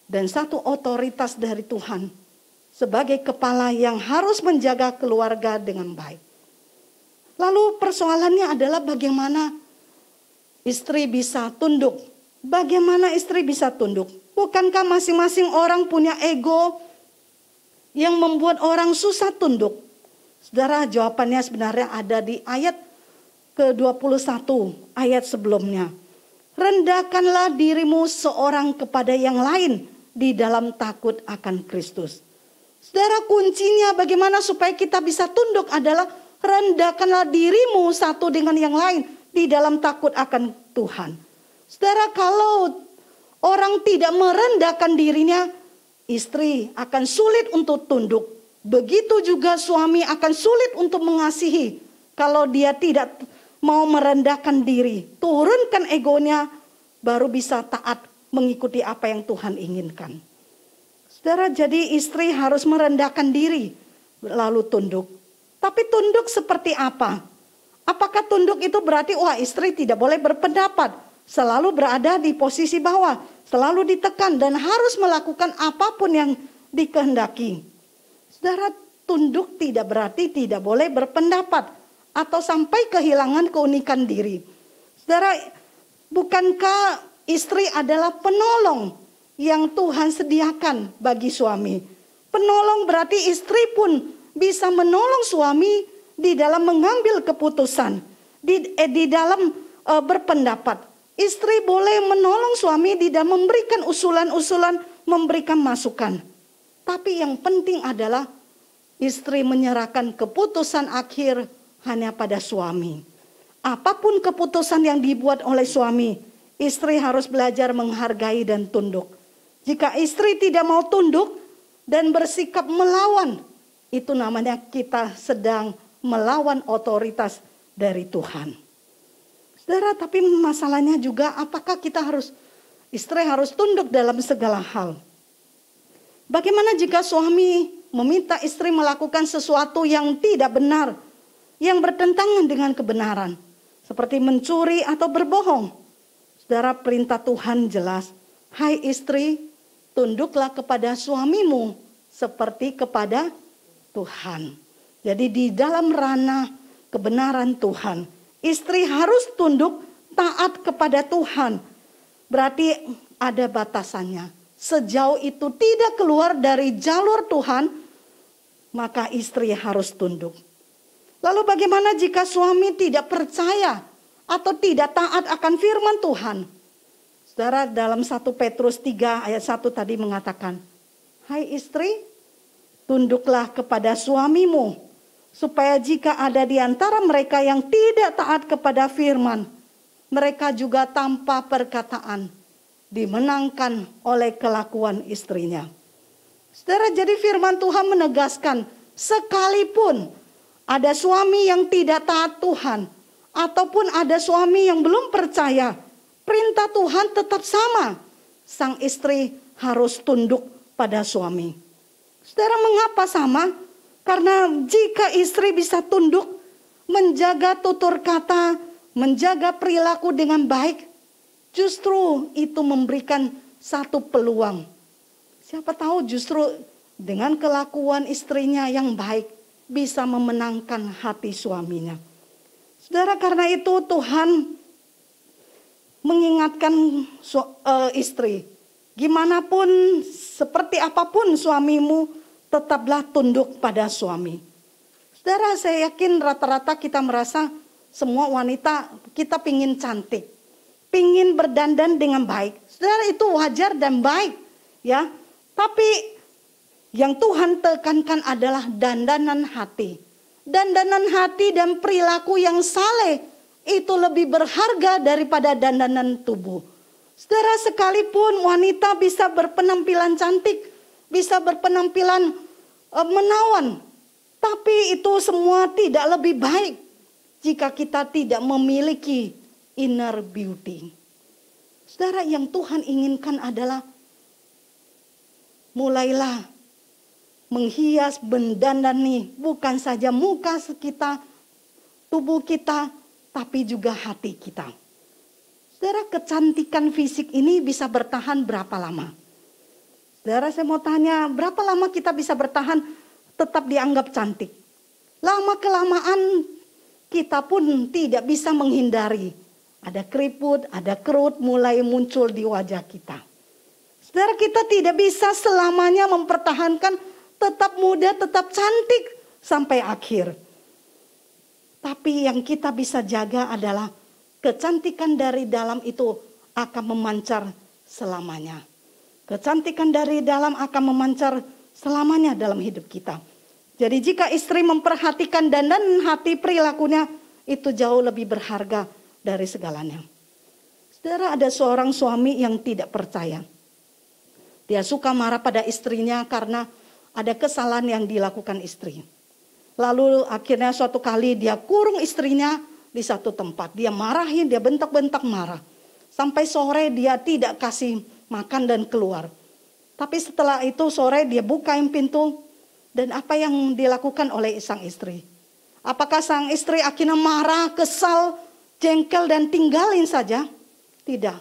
Speaker 4: dan satu otoritas dari Tuhan sebagai kepala yang harus menjaga keluarga dengan baik. Lalu persoalannya adalah bagaimana istri bisa tunduk. Bagaimana istri bisa tunduk? Bukankah masing-masing orang punya ego yang membuat orang susah tunduk? Saudara, jawabannya sebenarnya ada di ayat ke-21, ayat sebelumnya. Rendahkanlah dirimu seorang kepada yang lain di dalam takut akan Kristus. Saudara, kuncinya bagaimana supaya kita bisa tunduk adalah rendahkanlah dirimu satu dengan yang lain di dalam takut akan Tuhan. Saudara, kalau orang tidak merendahkan dirinya, istri akan sulit untuk tunduk. Begitu juga suami akan sulit untuk mengasihi kalau dia tidak mau merendahkan diri. Turunkan egonya, baru bisa taat mengikuti apa yang Tuhan inginkan. Saudara, jadi istri harus merendahkan diri, lalu tunduk. Tapi tunduk seperti apa? Apakah tunduk itu berarti istri tidak boleh berpendapat, selalu berada di posisi bawah, selalu ditekan dan harus melakukan apapun yang dikehendaki? Saudara, tunduk tidak berarti tidak boleh berpendapat atau sampai kehilangan keunikan diri. Saudara, bukankah istri adalah penolong yang Tuhan sediakan bagi suami? Penolong berarti istri pun bisa menolong suami di dalam mengambil keputusan, di dalam berpendapat. Istri boleh menolong suami di dalam memberikan usulan-usulan, memberikan masukan. Tapi yang penting adalah istri menyerahkan keputusan akhir hanya pada suami. Apapun keputusan yang dibuat oleh suami, istri harus belajar menghargai dan tunduk. Jika istri tidak mau tunduk dan bersikap melawan, itu namanya kita sedang melawan otoritas dari Tuhan. Saudara, tapi masalahnya juga apakah istri harus tunduk dalam segala hal? Bagaimana jika suami meminta istri melakukan sesuatu yang tidak benar, yang bertentangan dengan kebenaran, seperti mencuri atau berbohong? Saudara, perintah Tuhan jelas, hai istri, tunduklah kepada suamimu seperti kepada Tuhan. Jadi di dalam ranah kebenaran Tuhan, istri harus tunduk taat kepada Tuhan. Berarti ada batasannya. Sejauh itu tidak keluar dari jalur Tuhan, maka istri harus tunduk. Lalu bagaimana jika suami tidak percaya atau tidak taat akan firman Tuhan. Saudara, dalam 1 Petrus 3 ayat 1 tadi mengatakan, hai istri, tunduklah kepada suamimu, supaya jika ada di antara mereka yang tidak taat kepada firman, mereka juga tanpa perkataan dimenangkan oleh kelakuan istrinya. Saudara, jadi firman Tuhan menegaskan, sekalipun ada suami yang tidak taat Tuhan, ataupun ada suami yang belum percaya, perintah Tuhan tetap sama. Sang istri harus tunduk pada suami. Saudara, mengapa sama? Karena jika istri bisa tunduk, menjaga tutur kata, menjaga perilaku dengan baik, justru itu memberikan satu peluang. Siapa tahu justru dengan kelakuan istrinya yang baik bisa memenangkan hati suaminya. Saudara, karena itu Tuhan mengingatkan istri, gimana pun, seperti apapun suamimu, tetaplah tunduk pada suami. Saudara, saya yakin rata-rata kita merasa semua wanita kita pingin cantik, pingin berdandan dengan baik. Saudara, itu wajar dan baik, ya. Tapi yang Tuhan tekankan adalah dandanan hati. Dandanan hati dan perilaku yang saleh itu lebih berharga daripada dandanan tubuh. Saudara, sekalipun wanita bisa berpenampilan cantik, bisa berpenampilan menawan, tapi itu semua tidak lebih baik jika kita tidak memiliki inner beauty. Saudara, yang Tuhan inginkan adalah mulailah menghias, mendandani bukan saja muka kita, tubuh kita, tapi juga hati kita. Saudara, kecantikan fisik ini bisa bertahan berapa lama? Saudara, saya mau tanya, berapa lama kita bisa bertahan tetap dianggap cantik? Lama-kelamaan kita pun tidak bisa menghindari. Ada keriput, ada kerut mulai muncul di wajah kita. Saudara, kita tidak bisa selamanya mempertahankan tetap muda, tetap cantik sampai akhir. Tapi yang kita bisa jaga adalah kecantikan dari dalam itu akan memancar selamanya. Kecantikan dari dalam akan memancar selamanya dalam hidup kita. Jadi jika istri memperhatikan dandan hati perilakunya, itu jauh lebih berharga dari segalanya. Saudara, ada seorang suami yang tidak percaya. Dia suka marah pada istrinya karena ada kesalahan yang dilakukan istri. Lalu akhirnya suatu kali dia kurung istrinya di satu tempat. Dia marahin, dia bentak-bentak marah. Sampai sore dia tidak kasih makan dan keluar. Tapi setelah itu sore dia bukain pintu. Dan apa yang dilakukan oleh sang istri? Apakah sang istri akhirnya marah, kesal, jengkel dan tinggalin saja? Tidak.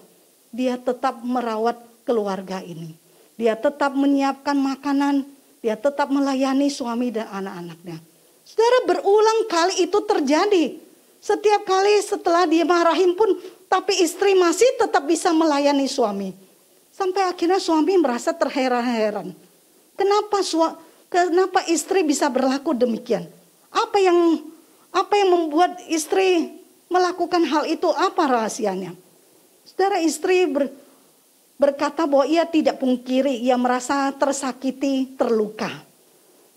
Speaker 4: Dia tetap merawat keluarga ini. Dia tetap menyiapkan makanan. Dia tetap melayani suami dan anak-anaknya. Saudara, berulang kali itu terjadi. Setiap kali setelah dia marahin pun, tapi istri masih tetap bisa melayani suami. Sampai akhirnya suami merasa terheran-heran. Kenapa istri bisa berlaku demikian? Apa yang membuat istri melakukan hal itu? Apa rahasianya? Saudara, istri berkata bahwa ia tidak pungkiri, ia merasa tersakiti, terluka.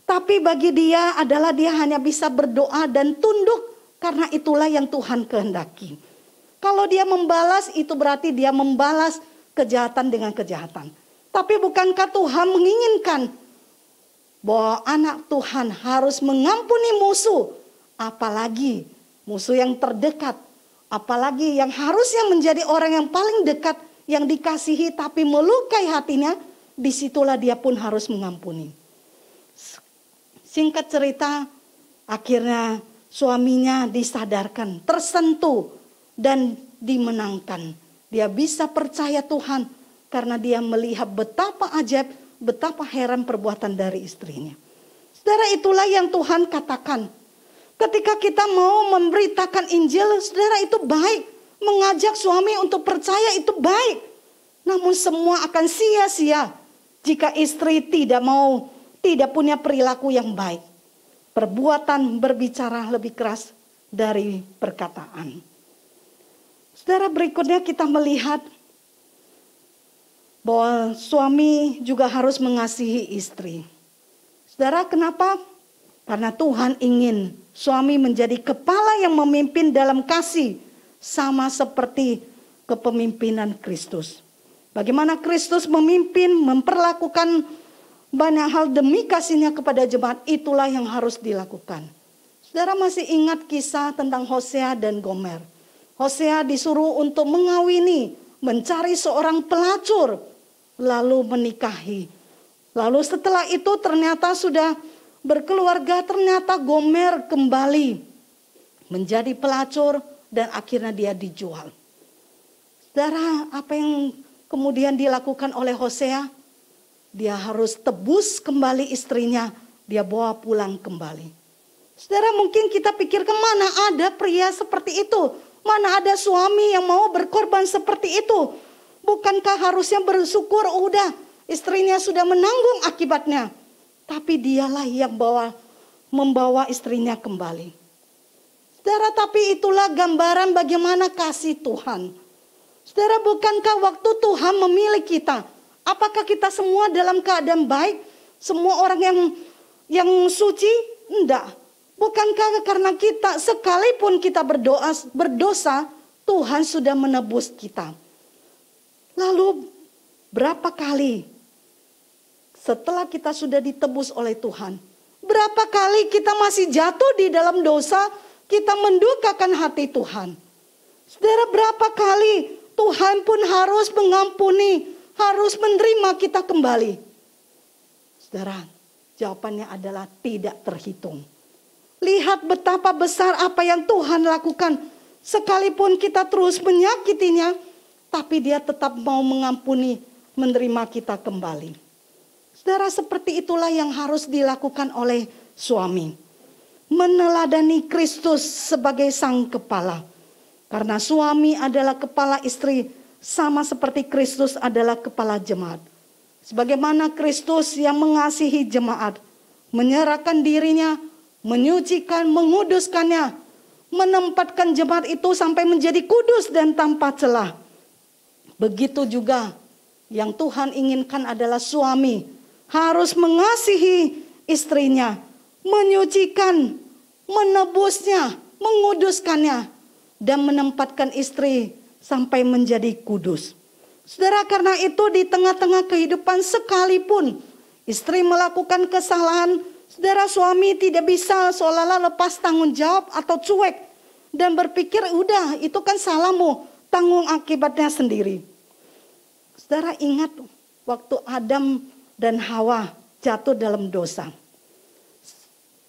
Speaker 4: Tapi bagi dia adalah dia hanya bisa berdoa dan tunduk karena itulah yang Tuhan kehendaki. Kalau dia membalas, itu berarti dia membalas kejahatan dengan kejahatan. Tapi bukankah Tuhan menginginkan bahwa anak Tuhan harus mengampuni musuh, apalagi musuh yang terdekat, apalagi yang harusnya menjadi orang yang paling dekat, yang dikasihi tapi melukai hatinya, disitulah dia pun harus mengampuni. Singkat cerita, akhirnya suaminya disadarkan, tersentuh dan dimenangkan. Dia bisa percaya Tuhan karena dia melihat betapa ajaib, betapa heran perbuatan dari istrinya. Saudara, itulah yang Tuhan katakan. Ketika kita mau memberitakan Injil, saudara, itu baik. Mengajak suami untuk percaya itu baik. Namun semua akan sia-sia jika istri tidak punya perilaku yang baik. Perbuatan berbicara lebih keras dari perkataan. Saudara, berikutnya kita melihat bahwa suami juga harus mengasihi istri. Saudara, kenapa? Karena Tuhan ingin suami menjadi kepala yang memimpin dalam kasih, sama seperti kepemimpinan Kristus. Bagaimana Kristus memimpin, memperlakukan banyak hal demi kasihnya kepada jemaat, itulah yang harus dilakukan. Saudara masih ingat kisah tentang Hosea dan Gomer. Hosea disuruh untuk mengawini, mencari seorang pelacur, lalu menikahi. Lalu setelah itu ternyata sudah berkeluarga, ternyata Gomer kembali menjadi pelacur dan akhirnya dia dijual. Saudara, apa yang kemudian dilakukan oleh Hosea? Dia harus tebus kembali istrinya, dia bawa pulang kembali. Saudara, mungkin kita pikir, kemana ada pria seperti itu? Mana ada suami yang mau berkorban seperti itu? Bukankah harusnya bersyukur, udah istrinya sudah menanggung akibatnya. Tapi dialah yang membawa istrinya kembali. Saudara, tapi itulah gambaran bagaimana kasih Tuhan. Saudara, bukankah waktu Tuhan memilih kita, apakah kita semua dalam keadaan baik? Semua orang yang suci? Enggak. Bukankah karena kita sekalipun kita berdosa, Tuhan sudah menebus kita. Lalu berapa kali setelah kita sudah ditebus oleh Tuhan, berapa kali kita masih jatuh di dalam dosa, kita mendukakan hati Tuhan. Saudara, berapa kali Tuhan pun harus mengampuni, harus menerima kita kembali. Saudara, jawabannya adalah tidak terhitung. Lihat betapa besar apa yang Tuhan lakukan. Sekalipun kita terus menyakitinya, tapi dia tetap mau mengampuni, menerima kita kembali. Saudara, seperti itulah yang harus dilakukan oleh suami. Meneladani Kristus sebagai sang kepala. Karena suami adalah kepala istri, sama seperti Kristus adalah kepala jemaat. Sebagaimana Kristus yang mengasihi jemaat, menyerahkan dirinya, menyucikan, menguduskannya, menempatkan jemaat itu sampai menjadi kudus dan tanpa celah. Begitu juga yang Tuhan inginkan adalah suami harus mengasihi istrinya, menyucikan, menebusnya, menguduskannya, dan menempatkan istri sampai menjadi kudus. Saudara, karena itu di tengah-tengah kehidupan sekalipun istri melakukan kesalahan, saudara, suami tidak bisa seolah-olah lepas tanggung jawab atau cuek dan berpikir, udah itu kan salahmu, tanggung akibatnya sendiri. Saudara, ingat waktu Adam dan Hawa jatuh dalam dosa.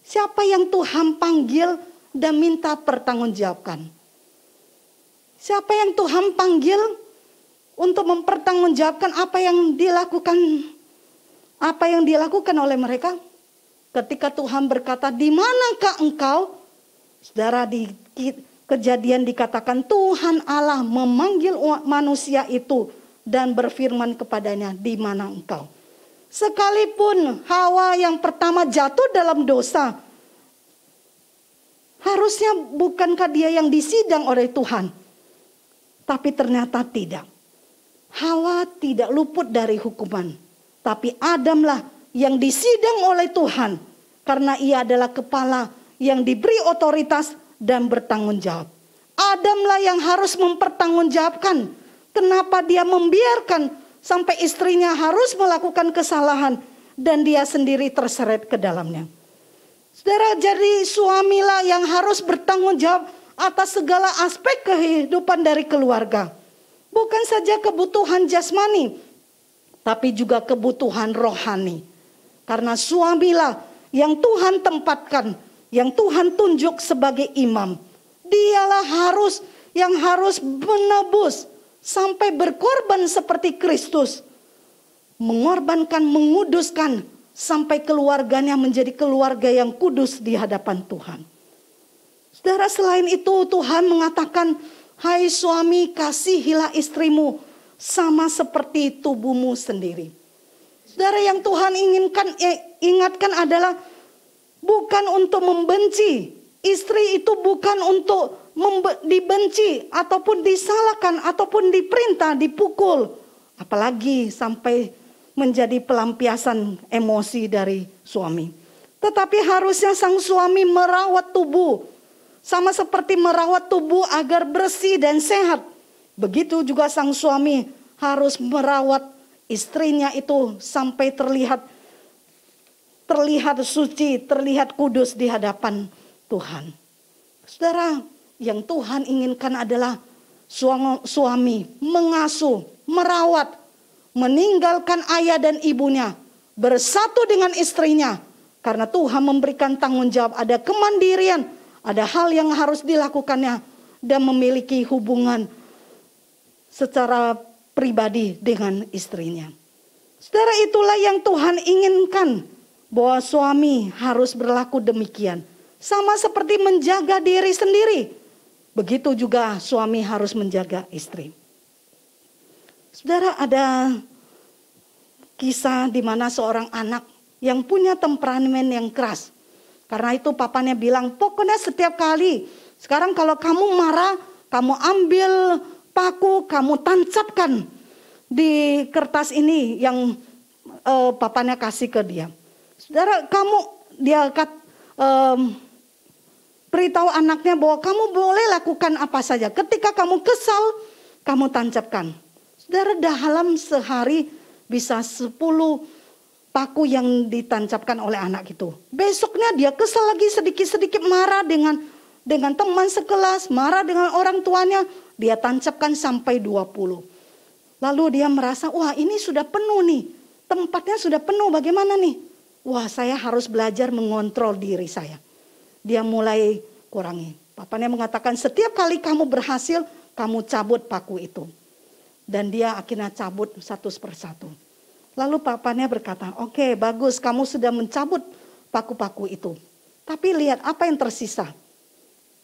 Speaker 4: Siapa yang Tuhan panggil dan minta pertanggungjawabkan? Siapa yang Tuhan panggil untuk mempertanggungjawabkan apa yang dilakukan oleh mereka? Ketika Tuhan berkata, di manakah engkau? Saudara, di Kejadian dikatakan Tuhan Allah memanggil manusia itu dan berfirman kepadanya, di mana engkau? Sekalipun Hawa yang pertama jatuh dalam dosa, harusnya bukankah dia yang disidang oleh Tuhan? Tapi ternyata tidak. Hawa tidak luput dari hukuman, tapi Adamlah yang disidang oleh Tuhan, karena ia adalah kepala yang diberi otoritas dan bertanggung jawab. Adamlah yang harus mempertanggungjawabkan kenapa dia membiarkan sampai istrinya harus melakukan kesalahan dan dia sendiri terseret ke dalamnya. Saudara, jadi suamilah yang harus bertanggung jawab atas segala aspek kehidupan dari keluarga. Bukan saja kebutuhan jasmani, tapi juga kebutuhan rohani. Karena suamilah yang Tuhan tempatkan, yang Tuhan tunjuk sebagai imam. Dialah yang harus menebus sampai berkorban seperti Kristus. Mengorbankan, menguduskan sampai keluarganya menjadi keluarga yang kudus di hadapan Tuhan. Saudara, selain itu Tuhan mengatakan, hai suami, kasihilah istrimu sama seperti tubuhmu sendiri. Saudara, yang Tuhan ingatkan adalah bukan untuk membenci, Istri itu bukan untuk dibenci ataupun disalahkan ataupun diperintah, dipukul. Apalagi sampai menjadi pelampiasan emosi dari suami. Tetapi harusnya sang suami merawat tubuh. Sama seperti merawat tubuh agar bersih dan sehat. Begitu juga sang suami harus merawat istrinya itu sampai terlihat suci, terlihat kudus di hadapan Tuhan. Saudara, yang Tuhan inginkan adalah suami mengasuh, merawat, meninggalkan ayah dan ibunya, bersatu dengan istrinya. Karena Tuhan memberikan tanggung jawab, ada kemandirian, ada hal yang harus dilakukannya, dan memiliki hubungan secara pribadi dengan istrinya. Saudara, itulah yang Tuhan inginkan, bahwa suami harus berlaku demikian. Sama seperti menjaga diri sendiri, begitu juga suami harus menjaga istri. Saudara, ada kisah di mana seorang anak yang punya temperamen yang keras. Karena itu papanya bilang, pokoknya setiap kali, sekarang kalau kamu marah, kamu ambil paku, kamu tancapkan di kertas ini yang papanya kasih ke dia. Saudara, dia beritahu anaknya bahwa kamu boleh lakukan apa saja. Ketika kamu kesal, kamu tancapkan. Saudara, dalam sehari bisa 10 paku yang ditancapkan oleh anak itu. Besoknya dia kesal lagi, sedikit-sedikit marah dengan teman sekelas, marah dengan orang tuanya, dia tancapkan sampai 20. Lalu dia merasa, wah ini sudah penuh nih, tempatnya sudah penuh, bagaimana nih? Wah, saya harus belajar mengontrol diri saya. Dia mulai kurangi. Papanya mengatakan, setiap kali kamu berhasil, kamu cabut paku itu. Dan dia akhirnya cabut satu persatu. Lalu papanya berkata, oke, bagus, kamu sudah mencabut paku-paku itu. Tapi lihat apa yang tersisa.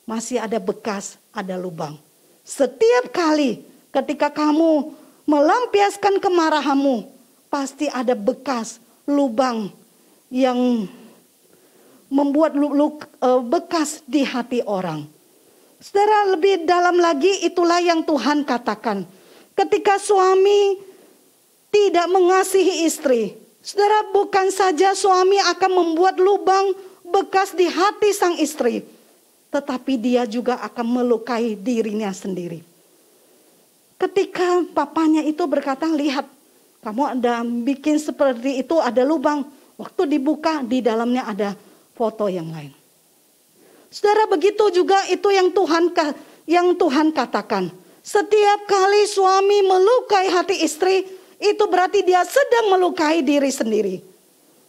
Speaker 4: Masih ada bekas, ada lubang. Setiap kali ketika kamu melampiaskan kemarahanmu, pasti ada bekas, lubang yang membuat bekas di hati orang. Saudara, lebih dalam lagi itulah yang Tuhan katakan. Ketika suami tidak mengasihi istri, saudara, bukan saja suami akan membuat lubang bekas di hati sang istri, tetapi dia juga akan melukai dirinya sendiri. Ketika papanya itu berkata, lihat, kamu ada bikin seperti itu, ada lubang. Waktu dibuka, di dalamnya ada foto yang lain. Saudara, begitu juga itu yang Tuhan katakan. Setiap kali suami melukai hati istri, itu berarti dia sedang melukai diri sendiri.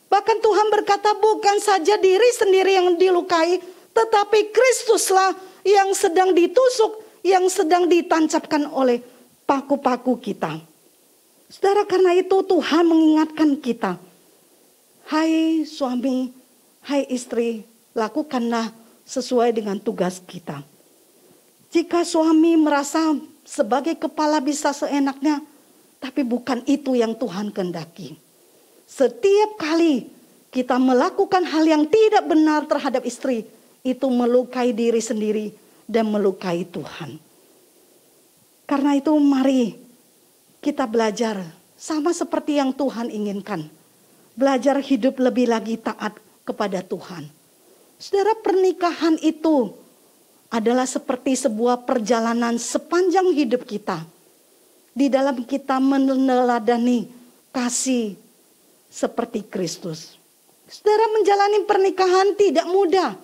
Speaker 4: Bahkan Tuhan berkata, bukan saja diri sendiri yang dilukai, tetapi Kristuslah yang sedang ditusuk, yang sedang ditancapkan oleh paku-paku kita. Saudara, karena itu Tuhan mengingatkan kita, hai suami, hai istri, lakukanlah sesuai dengan tugas kita. Jika suami merasa sebagai kepala bisa seenaknya, tapi bukan itu yang Tuhan kehendaki. Setiap kali kita melakukan hal yang tidak benar terhadap istri, itu melukai diri sendiri dan melukai Tuhan. Karena itu mari kita belajar sama seperti yang Tuhan inginkan. Belajar hidup lebih lagi taat kepada Tuhan. Saudara, pernikahan itu adalah seperti sebuah perjalanan sepanjang hidup kita. Di dalam kita meneladani kasih seperti Kristus. Saudara, menjalani pernikahan tidak mudah.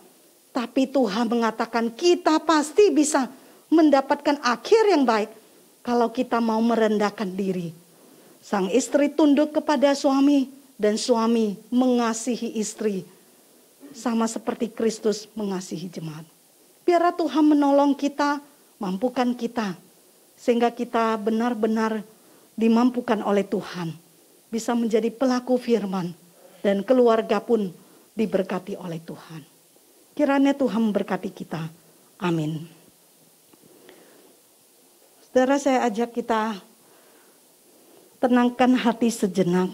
Speaker 4: Tapi Tuhan mengatakan kita pasti bisa mendapatkan akhir yang baik kalau kita mau merendahkan diri. Sang istri tunduk kepada suami dan suami mengasihi istri sama seperti Kristus mengasihi jemaat. Biarlah Tuhan menolong kita, mampukan kita sehingga kita benar-benar dimampukan oleh Tuhan bisa menjadi pelaku firman dan keluarga pun diberkati oleh Tuhan. Kiranya Tuhan memberkati kita. Amin. Saudara, saya ajak kita tenangkan hati sejenak.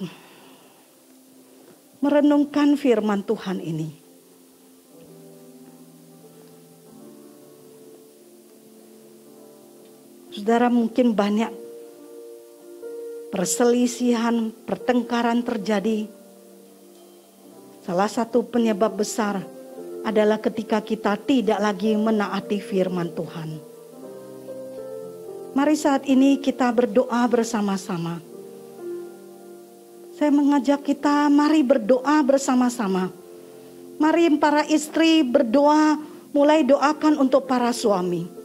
Speaker 4: Merenungkan firman Tuhan ini. Saudara, mungkin banyak perselisihan, pertengkaran terjadi. Salah satu penyebab besar adalah ketika kita tidak lagi menaati firman Tuhan. Mari saat ini kita berdoa bersama-sama. Saya mengajak kita, mari berdoa bersama-sama. Mari para istri berdoa, mulai doakan untuk para suami.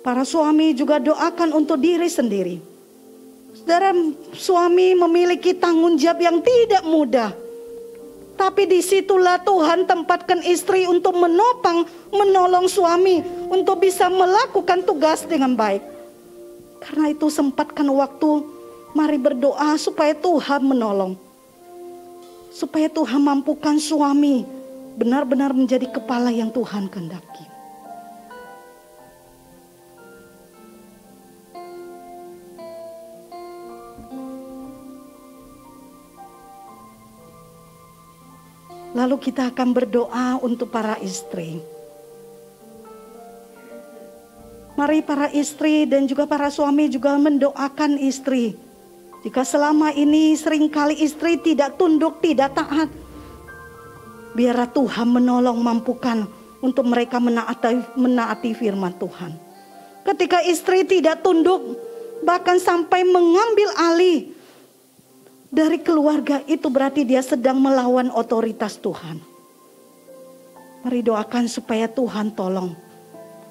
Speaker 4: Para suami juga doakan untuk diri sendiri. Saudara, suami memiliki tanggung jawab yang tidak mudah. Tapi disitulah Tuhan tempatkan istri untuk menopang, menolong suami untuk bisa melakukan tugas dengan baik. Karena itu sempatkan waktu, mari berdoa supaya Tuhan menolong. Supaya Tuhan mampukan suami benar-benar menjadi kepala yang Tuhan kehendaki. Lalu kita akan berdoa untuk para istri. Mari para istri dan juga para suami juga mendoakan istri. Jika selama ini seringkali istri tidak tunduk, tidak taat, biarlah Tuhan menolong, mampukan untuk mereka menaati firman Tuhan. Ketika istri tidak tunduk, bahkan sampai mengambil alih dari keluarga, itu berarti dia sedang melawan otoritas Tuhan. Mari doakan supaya Tuhan tolong.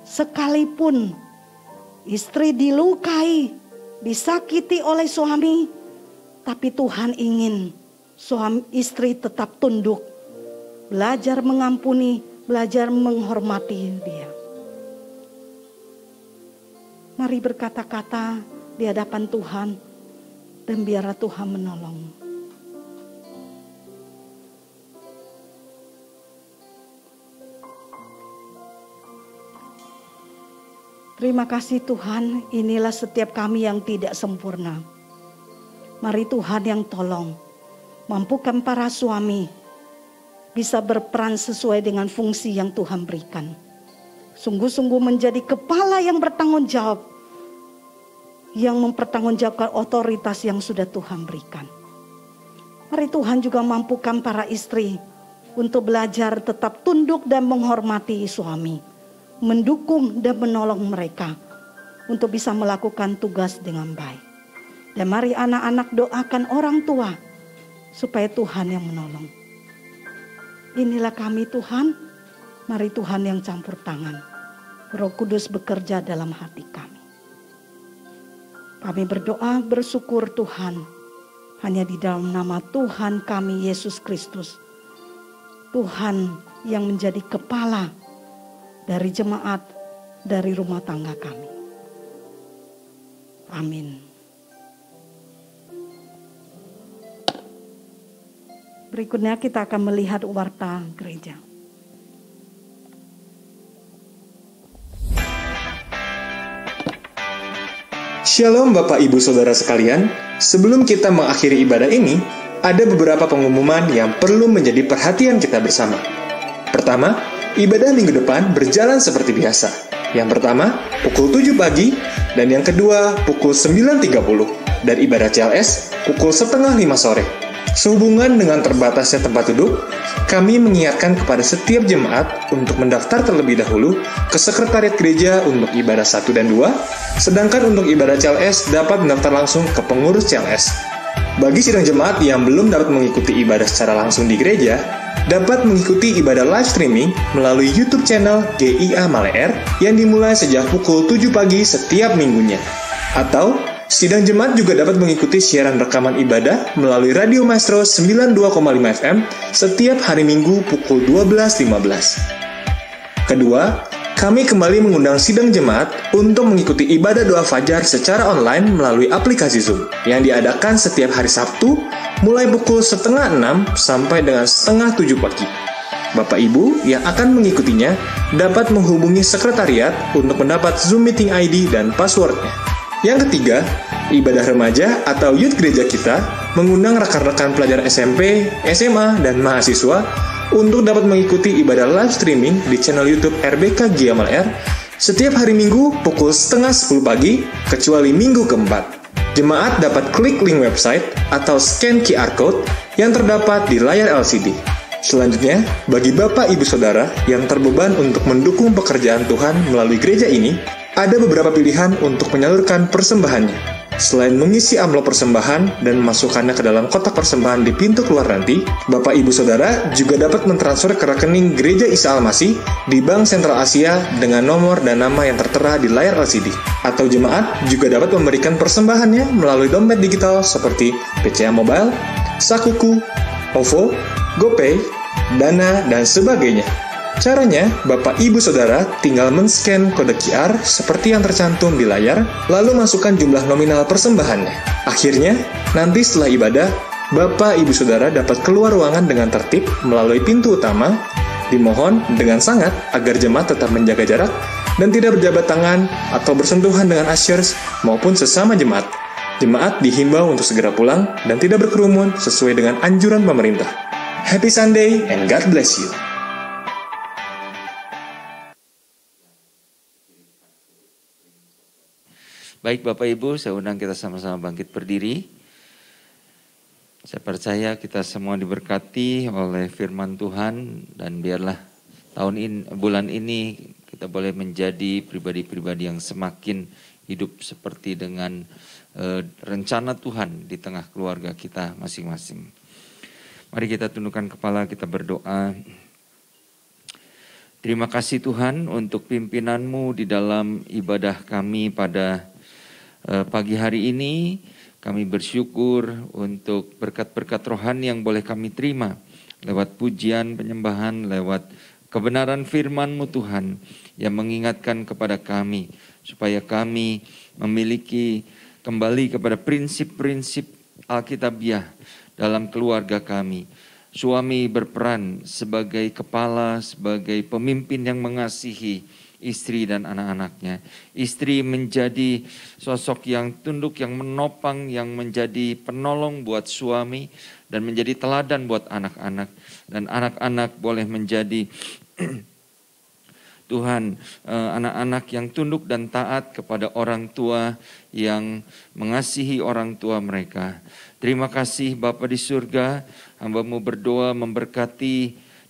Speaker 4: Sekalipun istri dilukai, disakiti oleh suami, tapi Tuhan ingin suami istri tetap tunduk, belajar mengampuni, belajar menghormati dia. Mari berkata-kata di hadapan Tuhan, dan biarlah Tuhan menolong. Terima kasih Tuhan, inilah setiap kami yang tidak sempurna. Mari Tuhan yang tolong, mampukan para suami bisa berperan sesuai dengan fungsi yang Tuhan berikan. Sungguh-sungguh menjadi kepala yang bertanggung jawab, yang mempertanggungjawabkan otoritas yang sudah Tuhan berikan. Mari Tuhan juga mampukan para istri untuk belajar tetap tunduk dan menghormati suami, mendukung dan menolong mereka untuk bisa melakukan tugas dengan baik. Dan mari anak-anak doakan orang tua supaya Tuhan yang menolong. Inilah kami Tuhan, mari Tuhan yang campur tangan. Roh Kudus bekerja dalam hati kami. Kami berdoa bersyukur Tuhan, hanya di dalam nama Tuhan kami Yesus Kristus, Tuhan yang menjadi kepala dari jemaat, dari rumah tangga kami. Amin. Berikutnya kita akan melihat warta gereja.
Speaker 5: Shalom Bapak Ibu Saudara sekalian, sebelum kita mengakhiri ibadah ini, ada beberapa pengumuman yang perlu menjadi perhatian kita bersama. Pertama, ibadah minggu depan berjalan seperti biasa. Yang pertama, pukul 7 pagi, dan yang kedua, pukul 9.30, dan ibadah CLS pukul 4:30 sore. Sehubungan dengan terbatasnya tempat duduk, kami mengingatkan kepada setiap jemaat untuk mendaftar terlebih dahulu ke sekretariat gereja untuk ibadah 1 dan 2, sedangkan untuk ibadah CLS dapat mendaftar langsung ke pengurus CLS. Bagi sidang jemaat yang belum dapat mengikuti ibadah secara langsung di gereja, dapat mengikuti ibadah live streaming melalui YouTube channel GIA Maleer yang dimulai sejak pukul 7 pagi setiap minggunya. Atau, sidang jemaat juga dapat mengikuti siaran rekaman ibadah melalui Radio Maestro 92,5 FM setiap hari Minggu pukul 12.15. Kedua, kami kembali mengundang sidang jemaat untuk mengikuti ibadah doa fajar secara online melalui aplikasi Zoom yang diadakan setiap hari Sabtu mulai pukul 5:30 sampai dengan 6:30 pagi. Bapak Ibu yang akan mengikutinya dapat menghubungi sekretariat untuk mendapat Zoom meeting ID dan passwordnya. Yang ketiga, ibadah remaja atau youth gereja kita mengundang rekan-rekan pelajar SMP, SMA, dan mahasiswa untuk dapat mengikuti ibadah live streaming di channel YouTube RBK GIA Maleer Setiap hari Minggu pukul 9:30 pagi, kecuali minggu keempat. Jemaat dapat klik link website atau scan QR Code yang terdapat di layar LCD. Selanjutnya, bagi Bapak Ibu Saudara yang terbeban untuk mendukung pekerjaan Tuhan melalui gereja ini, ada beberapa pilihan untuk menyalurkan persembahannya. Selain mengisi amplop persembahan dan memasukkannya ke dalam kotak persembahan di pintu keluar nanti, Bapak Ibu Saudara juga dapat mentransfer ke rekening Gereja Isa Almasih di Bank Sentral Asia dengan nomor dan nama yang tertera di layar LCD. Atau jemaat juga dapat memberikan persembahannya melalui dompet digital seperti BCA Mobile, Sakuku, OVO, GoPay, Dana, dan sebagainya. Caranya, Bapak Ibu Saudara tinggal men-scan kode QR seperti yang tercantum di layar, lalu masukkan jumlah nominal persembahannya. Akhirnya, nanti setelah ibadah, Bapak Ibu Saudara dapat keluar ruangan dengan tertib melalui pintu utama. Dimohon dengan sangat agar jemaat tetap menjaga jarak dan tidak berjabat tangan atau bersentuhan dengan ushers maupun sesama jemaat. Jemaat dihimbau untuk segera pulang dan tidak berkerumun sesuai dengan anjuran pemerintah. Happy Sunday and God bless you.
Speaker 1: Baik Bapak Ibu, saya undang kita sama-sama bangkit berdiri. Saya percaya kita semua diberkati oleh firman Tuhan dan biarlah bulan ini kita boleh menjadi pribadi-pribadi yang semakin hidup seperti dengan rencana Tuhan di tengah keluarga kita masing-masing. Mari kita tundukkan kepala, kita berdoa. Terima kasih Tuhan untuk pimpinan-Mu di dalam ibadah kami pada pagi hari ini. Kami bersyukur untuk berkat-berkat rohani yang boleh kami terima lewat pujian, penyembahan, lewat kebenaran firman-Mu Tuhan yang mengingatkan kepada kami supaya kami memiliki kembali kepada prinsip-prinsip Alkitabiah dalam keluarga kami. Suami berperan sebagai kepala, sebagai pemimpin yang mengasihi istri dan anak-anaknya. Istri menjadi sosok yang tunduk, yang menopang, yang menjadi penolong buat suami dan menjadi teladan buat anak-anak. Dan anak-anak boleh menjadi Tuhan, anak-anak yang tunduk dan taat kepada orang tua, yang mengasihi orang tua mereka. Terima kasih Bapa di surga, hamba-Mu berdoa memberkati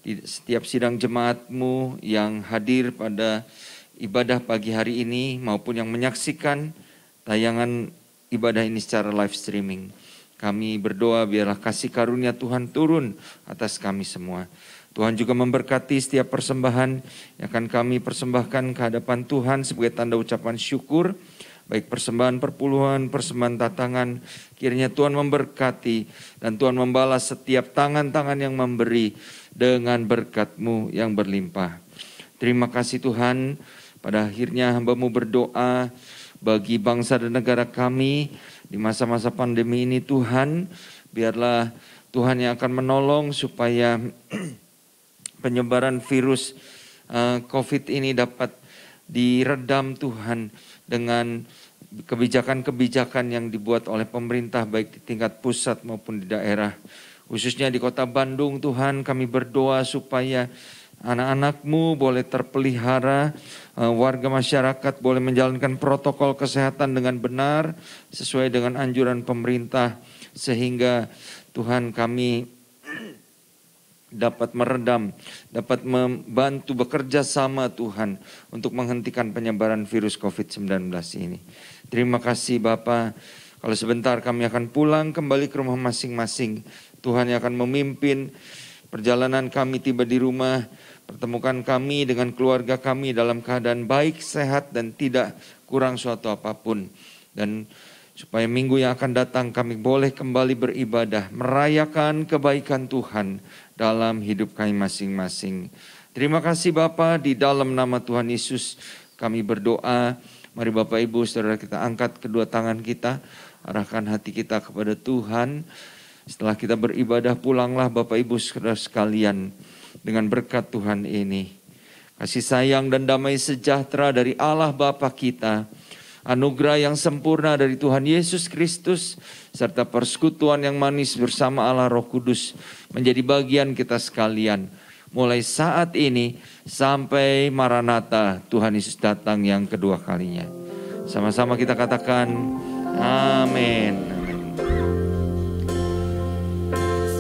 Speaker 1: di setiap sidang jemaat-Mu yang hadir pada ibadah pagi hari ini maupun yang menyaksikan tayangan ibadah ini secara live streaming. Kami berdoa biarlah kasih karunia Tuhan turun atas kami semua. Tuhan juga memberkati setiap persembahan yang akan kami persembahkan ke hadapan Tuhan sebagai tanda ucapan syukur. Baik persembahan perpuluhan, persembahan tatangan, kiranya Tuhan memberkati dan Tuhan membalas setiap tangan-tangan yang memberi dengan berkat-Mu yang berlimpah. Terima kasih Tuhan, pada akhirnya hamba-Mu berdoa bagi bangsa dan negara kami di masa-masa pandemi ini Tuhan, biarlah Tuhan yang akan menolong supaya penyebaran virus COVID ini dapat diredam Tuhan dengan kebijakan-kebijakan yang dibuat oleh pemerintah baik di tingkat pusat maupun di daerah. Khususnya di kota Bandung Tuhan, kami berdoa supaya anak-anak-Mu boleh terpelihara, warga masyarakat boleh menjalankan protokol kesehatan dengan benar sesuai dengan anjuran pemerintah, sehingga Tuhan kami dapat meredam, dapat membantu bekerja sama Tuhan untuk menghentikan penyebaran virus COVID-19 ini. Terima kasih Bapa. Kalau sebentar kami akan pulang kembali ke rumah masing-masing, Tuhan yang akan memimpin perjalanan kami tiba di rumah. Pertemukan kami dengan keluarga kami dalam keadaan baik, sehat, dan tidak kurang suatu apapun. Dan supaya minggu yang akan datang kami boleh kembali beribadah, merayakan kebaikan Tuhan dalam hidup kami masing-masing. Terima kasih Bapa, di dalam nama Tuhan Yesus kami berdoa. Mari Bapak Ibu Saudara kita angkat kedua tangan kita, arahkan hati kita kepada Tuhan. Setelah kita beribadah pulanglah Bapak Ibu Saudara sekalian dengan berkat Tuhan ini. Kasih sayang dan damai sejahtera dari Allah Bapa kita, anugerah yang sempurna dari Tuhan Yesus Kristus, serta persekutuan yang manis bersama Allah Roh Kudus menjadi bagian kita sekalian. mulai saat ini sampai Maranatha, Tuhan Yesus datang yang kedua kalinya. Sama-sama kita katakan amin.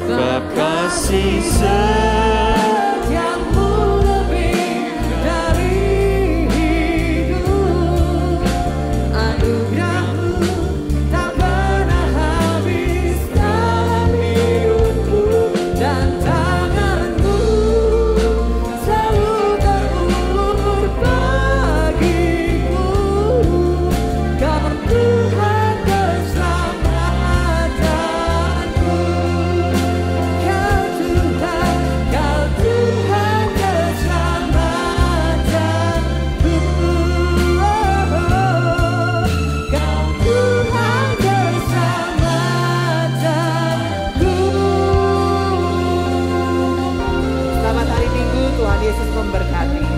Speaker 1: Sebab kasih setiamu lebih dari hidup, anugerahmu tak pernah habis dalam hidupku, dan tanganmu selalu terulur bagiku. Kau Tuhan keselamatanku, Kau Tuhan keselamatanku, Kau Tuhan keselamatanku.
Speaker 2: Selamat hari Minggu, Tuhan Yesus memberkati.